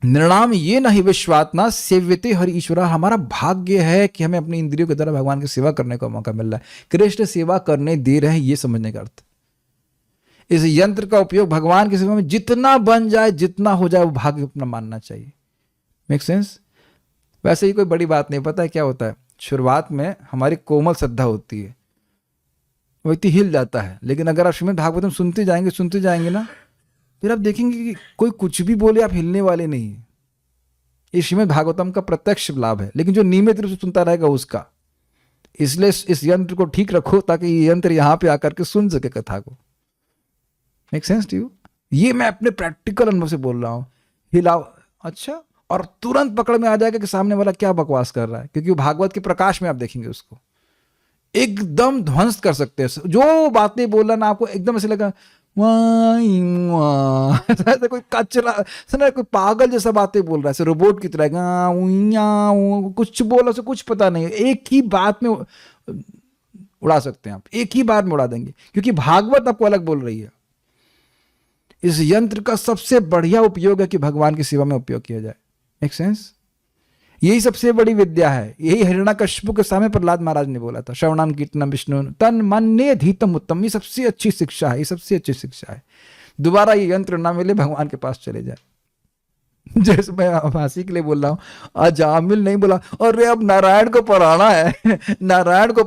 निर्णाम ये नहीं विश्वात्मा सेव्यते हरि ईश्वरा। हमारा भाग्य है कि हमें अपनी इंद्रियों के द्वारा भगवान की सेवा करने का मौका मिल रहा है। कृष्ण सेवा करने दे रहे हैं, ये समझने का अर्थ। इस यंत्र का उपयोग भगवान की सेवा में जितना बन जाए, जितना हो जाए, वो भाग्य अपना मानना चाहिए। Make sense? वैसे ही कोई बड़ी बात नहीं। पता है क्या होता है? शुरुआत में हमारी कोमल श्रद्धा होती है, व्यक्ति हिल जाता है। लेकिन अगर आप श्रीमद् भागवतम सुनते जाएंगे ना, फिर आप देखेंगे कि कोई कुछ भी बोले आप हिलने वाले नहीं है। ये श्रीमद् भागवतम का प्रत्यक्ष लाभ है। लेकिन जो नियमित रूप से सुनता रहेगा उसका। इसलिए इस यंत्र को ठीक रखो ताकि ये यंत्र यहां पे आकर के सुन सके कथा को। Make sense to you? ये मैं अपने प्रैक्टिकल अनुभव से बोल रहा हूं। हिलाओ, अच्छा, और तुरंत पकड़ में आ जाएगा कि सामने वाला क्या बकवास कर रहा है, क्योंकि वो भागवत के प्रकाश में आप देखेंगे उसको एकदम ध्वंस कर सकते हैं। जो बातें बोल रहा ना, आपको एकदम ऐसे लगा ऐसा कोई कचरा सुना, कोई पागल जैसा बातें बोल रहा है, रोबोट की तरह कुछ बोला से कुछ पता नहीं। एक ही बात में उड़ा सकते हैं आप, एक ही बार में उड़ा देंगे, क्योंकि भागवत आपको अलग बोल रही है। इस यंत्र का सबसे बढ़िया उपयोग है कि भगवान की सेवा में उपयोग किया जाए। Make sense? यही सबसे बड़ी विद्या है। यही हिरण्यकश्यप के सामने प्रहलाद महाराज ने बोला था, श्रवणम कीर्तनम विष्णु तन मन ने धीतम उत्तम। ये सबसे अच्छी शिक्षा है, ये सबसे अच्छी शिक्षा है। दोबारा ये यंत्र ना मिले, भगवान के पास चले जाए। जैसे मैं हंसी के लिए बोल रहा हूँ, अजामिल नहीं बोला अरे अब नारायण को पढ़ाना है, नारायण को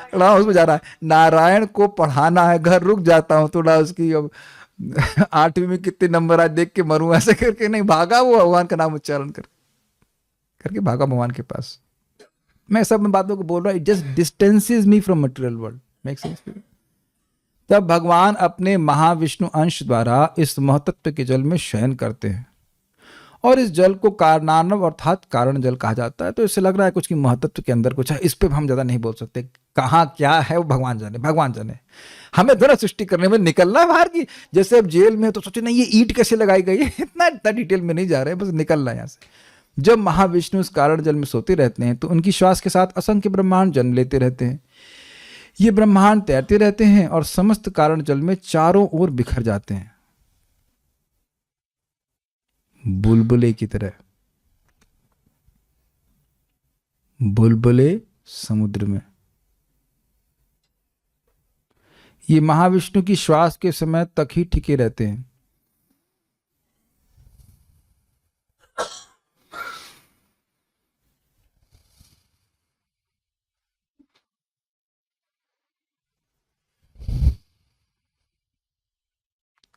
उसमें जा रहा है, नारायण को पढ़ाना है, घर रुक जाता हूँ थोड़ा उसकी अब 8वीं में कितने नंबर आज देख के मरूं ऐसे करके नहीं, भागा वो भगवान का नाम उच्चारण करके भागा भगवान के पास। मैं सब बातों को बोल रहा हूँ, it just distances me from material world. Make sense? तब भगवान अपने महाविष्णु अंश द्वारा इस महतत्व के जल में शयन करते हैं और इस जल को कारणार्णव अर्थात कारण जल कहा जाता है। तो इससे लग रहा है कुछ की महतत्व के अंदर कुछ है, इस पे हम ज्यादा नहीं बोल सकते, कहाँ क्या है वो भगवान जाने, भगवान जाने। हमें थोड़ा सृष्टि करने में निकलना है बाहर की। जैसे अब जेल में तो सोचे नहीं ये ईंट कैसे लगाई गई है, इतना डिटेल में नहीं जा रहे हैं, बस निकलना है यहाँ से। जब महाविष्णु इस कारण जल में सोते रहते हैं तो उनकी श्वास के साथ असंख्य ब्रह्मांड जन्म लेते रहते हैं। ये ब्रह्मांड तैरते रहते हैं और समस्त कारण जल में चारों ओर बिखर जाते हैं, बुलबुले की तरह। बुलबुले समुद्र में। ये महाविष्णु की श्वास के समय तक ही टिके रहते हैं।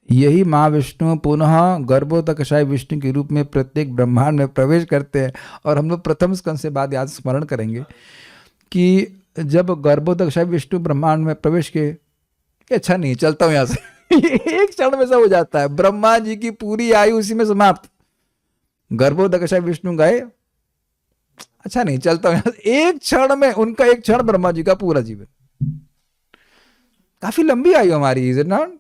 यही महाविष्णु पुनः गर्भोदकशायी विष्णु के रूप में प्रत्येक ब्रह्मांड में प्रवेश करते हैं। और हम लोग प्रथम स्कंद से बाद याद स्मरण करेंगे कि जब गर्भोदकशायी विष्णु ब्रह्मांड में प्रवेश के, अच्छा नहीं चलता हूं यहां से एक क्षण में सब हो जाता है। ब्रह्मा जी की पूरी आयु उसी में समाप्त। गर्भोदकशायी विष्णु गए, अच्छा नहीं चलता हूं यहां से, एक क्षण में उनका एक क्षण ब्रह्मा जी का पूरा जीवन। काफी लंबी आयु हमारी, इज इट नॉट?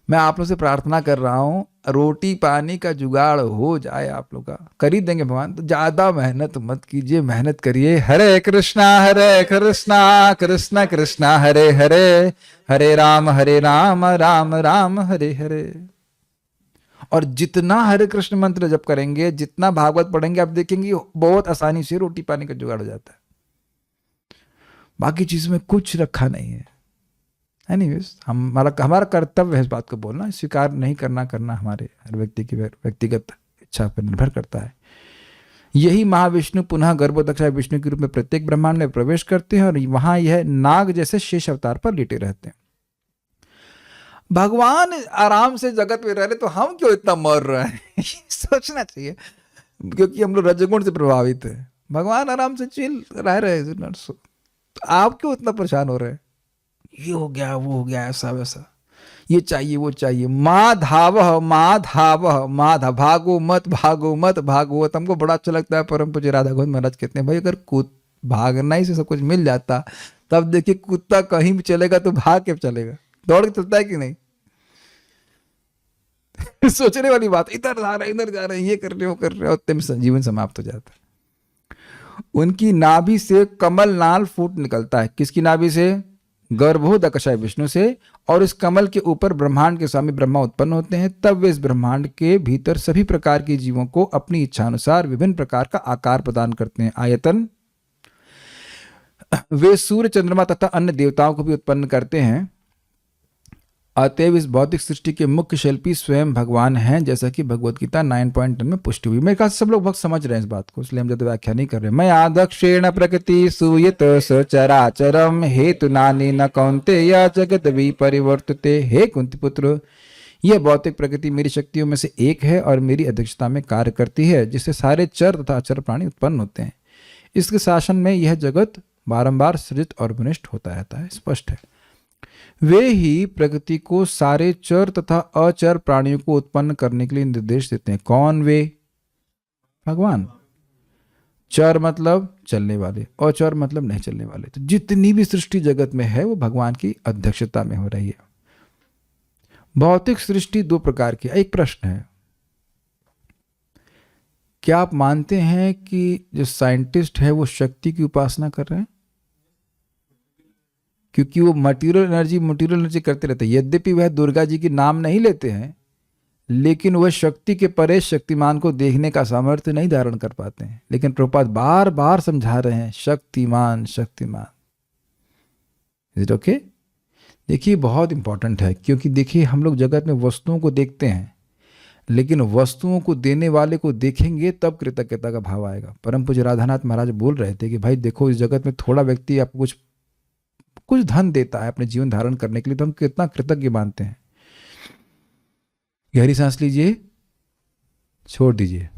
मैं आप लोग से प्रार्थना कर रहा हूं, रोटी पानी का जुगाड़ हो जाए आप लोग का, कर ही देंगे भगवान। तो ज्यादा मेहनत मत कीजिए, मेहनत करिए। हरे कृष्णा कृष्णा कृष्णा हरे हरे, हरे राम राम राम हरे हरे। और जितना हरे कृष्ण मंत्र जप करेंगे, जितना भागवत पढ़ेंगे, आप देखेंगे बहुत आसानी से रोटी पानी का जुगाड़ हो जाता है। बाकी चीज में कुछ रखा नहीं है। एनीवेज, हमारा कर्तव्य है इस बात को बोलना, स्वीकार नहीं करना हमारे हर व्यक्ति की व्यक्तिगत इच्छा पर निर्भर करता है। यही महाविष्णु पुनः गर्भोदकशायी विष्णु के रूप में प्रत्येक ब्रह्मांड में प्रवेश करते हैं और वहां यह नाग जैसे शेष अवतार पर लेटे रहते हैं। भगवान आराम से जगत में रह रहे तो हम क्यों इतना मर रहे हैं सोचना चाहिए, क्योंकि हम लोग रजगुण से प्रभावित है। भगवान आराम से चिल रह रहे हैं, आप क्यों इतना परेशान हो रहे हैं? ये हो गया, वो हो गया, ऐसा वैसा, ये चाहिए वो चाहिए। माधव भागो मत भागवत। हमको बड़ा अच्छा लगता है, परम पूज्य राधा गोविंद महाराज कहते हैं भाई अगर भागना ही से सब कुछ मिल जाता, तब देखिए कुत्ता कहीं भी चलेगा तो भाग के चलेगा, दौड़ के चलता है कि नहीं सोचने वाली बात, इधर जा रहे हैं, ये कर रहे हो उतने में संजीवन समाप्त हो जाता है। उनकी नाभि से कमल नाल फूट निकलता है। किसकी नाभि से? गर्भोदकशायी विष्णु से। और इस कमल के ऊपर ब्रह्मांड के स्वामी ब्रह्मा उत्पन्न होते हैं। तब वे इस ब्रह्मांड के भीतर सभी प्रकार के जीवों को अपनी इच्छा अनुसार विभिन्न प्रकार का आकार प्रदान करते हैं। आयतन, वे सूर्य चंद्रमा तथा अन्य देवताओं को भी उत्पन्न करते हैं। अतएव इस भौतिक सृष्टि के मुख्य शिल्पी स्वयं भगवान हैं, जैसा कि भगवत गीता 9.10 में पुष्टि हुई। मेरे ख्याल से सब लोग बहुत समझ रहे हैं इस बात को, इसलिए हम ज्यादा व्याख्या नहीं कर रहे। मैं आदक्षेण प्रकृति सूयत सचराचरम हेतु नानी न कौन्तेय जगत विपरिवर्तते। हे कुंती पुत्र, यह भौतिक प्रकृति मेरी शक्तियों में से एक है और मेरी अध्यक्षता में कार्य करती है, जिससे सारे चर तथा अचर प्राणी उत्पन्न होते हैं। इसके शासन में यह जगत बारंबार सृजित और विनष्ट होता रहता है। स्पष्ट है, वे ही प्रकृति को सारे चर तथा अचर प्राणियों को उत्पन्न करने के लिए निर्देश देते हैं। कौन वे? भगवान। चर मतलब चलने वाले, अचर मतलब नहीं चलने वाले। तो जितनी भी सृष्टि जगत में है वो भगवान की अध्यक्षता में हो रही है। भौतिक सृष्टि दो प्रकार की। एक प्रश्न है, क्या आप मानते हैं कि जो साइंटिस्ट है वो शक्ति की उपासना कर रहे हैं? क्योंकि वो मटेरियल एनर्जी करते रहते हैं। यद्यपि वह दुर्गा जी की नाम नहीं लेते हैं, लेकिन वह शक्ति के परे शक्तिमान को देखने का सामर्थ्य नहीं धारण कर पाते हैं। लेकिन प्रभुपाद बार बार समझा रहे हैं, Shaktimaan Shaktimaan. Is it okay? देखिए बहुत इंपॉर्टेंट है, क्योंकि देखिए हम लोग जगत में वस्तुओं को देखते हैं, लेकिन वस्तुओं को देने वाले को देखेंगे तब कृतज्ञता का भाव आएगा। परम पूज्य राधानाथ महाराज बोल रहे थे कि भाई देखो, इस जगत में थोड़ा व्यक्ति आपको कुछ कुछ धन देता है अपने जीवन धारण करने के लिए, तो हम कितना कृतज्ञ मानते हैं। गहरी सांस लीजिए, छोड़ दीजिए।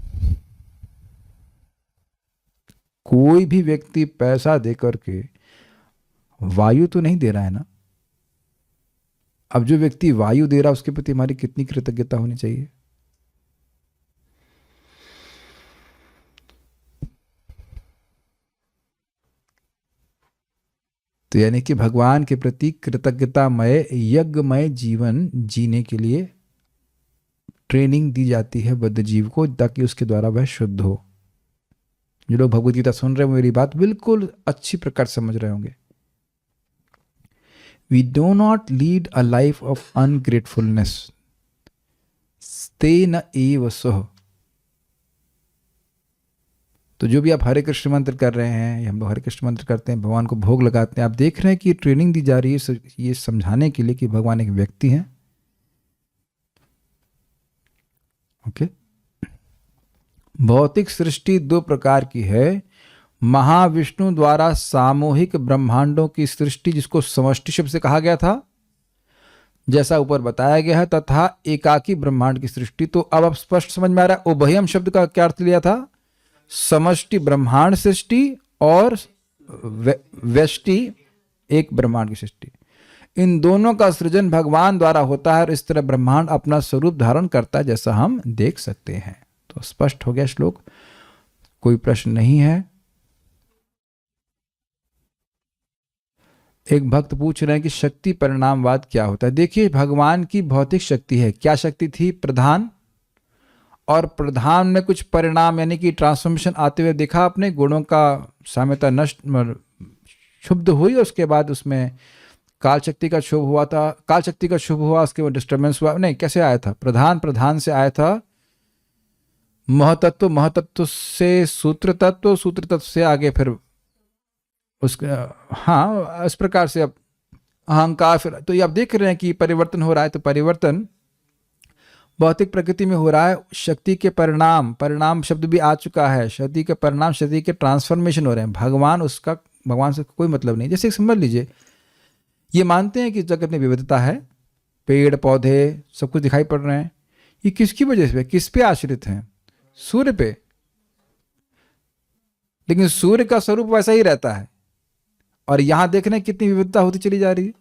कोई भी व्यक्ति पैसा देकर के वायु तो नहीं दे रहा है ना। अब जो व्यक्ति वायु दे रहा है उसके प्रति हमारी कितनी कृतज्ञता होनी चाहिए। तो यानी कि भगवान के प्रति कृतज्ञतामय यज्ञमय जीवन जीने के लिए ट्रेनिंग दी जाती है बद्ध जीव को, ताकि उसके द्वारा वह शुद्ध हो। जो लोग भगवद गीता सुन रहे हैं मेरी बात बिल्कुल अच्छी प्रकार समझ रहे होंगे। We do not lead a life of ungratefulness. तेन एव सः। तो जो भी आप हरे कृष्ण मंत्र कर रहे हैं, हम लोग हरे कृष्ण मंत्र करते हैं, भगवान को भोग लगाते हैं, आप देख रहे हैं कि ट्रेनिंग दी जा रही है ये समझाने के लिए कि भगवान एक व्यक्ति हैं। ओके। भौतिक सृष्टि दो प्रकार की है। महाविष्णु द्वारा सामूहिक ब्रह्मांडों की सृष्टि, जिसको समष्टि शब्द से कहा गया था, जैसा ऊपर बताया गया है, तथा एकाकी ब्रह्मांड की सृष्टि। तो अब स्पष्ट समझ में आ रहा है उभयम शब्द का क्या अर्थ लिया था। समष्टि ब्रह्मांड सृष्टि और व्यष्टि एक ब्रह्मांड की सृष्टि। इन दोनों का सृजन भगवान द्वारा होता है और इस तरह ब्रह्मांड अपना स्वरूप धारण करता है, जैसा हम देख सकते हैं। तो स्पष्ट हो गया श्लोक, कोई प्रश्न नहीं है। एक भक्त पूछ रहे हैं कि शक्ति परिणामवाद क्या होता है। देखिए, भगवान की भौतिक शक्ति है। क्या शक्ति थी? प्रधान। और प्रधान में कुछ परिणाम यानी कि ट्रांसफॉर्मेशन आते हुए देखा आपने। गुणों का साम्यता नष्ट क्षुब्ध हुई, उसके बाद उसमें काल शक्ति का शुभ हुआ था। काल शक्ति का शुभ हुआ, उसके बाद डिस्टर्बेंस हुआ। नहीं, कैसे आया था? प्रधान से आया था महतत्व, महतत्व से सूत्र तत्व, सूत्र तत्व से आगे फिर उसका, हाँ, इस प्रकार से अब अहंकार। फिर तो ये आप देख रहे हैं कि परिवर्तन हो रहा है। तो परिवर्तन भौतिक प्रकृति में हो रहा है। शक्ति के परिणाम, परिणाम शब्द भी आ चुका है। शक्ति के परिणाम, शक्ति के ट्रांसफॉर्मेशन हो रहे हैं। भगवान से कोई मतलब नहीं। जैसे समझ लीजिए, ये मानते हैं कि जगत में विविधता है, पेड़ पौधे सब कुछ दिखाई पड़ रहे हैं। ये किसकी वजह से? किस पे आश्रित हैं? सूर्य पे। लेकिन सूर्य का स्वरूप वैसा ही रहता है, और यहां देख रहे हैं कितनी विविधता होती चली जा रही है।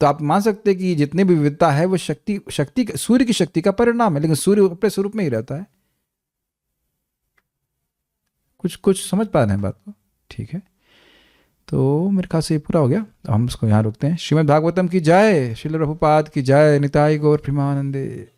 तो आप मान सकते हैं कि जितनी भी विविधता है वो शक्ति सूर्य की शक्ति का परिणाम है, लेकिन सूर्य अपने स्वरूप में ही रहता है। कुछ समझ पा रहे हैं बात को? ठीक है, तो मेरे ख्याल से ये पूरा हो गया। हम इसको यहाँ रोकते हैं। श्रीमद् भागवतम की जय, श्रील प्रभुपाद की जय, निताई गौर प्रेमानंदे।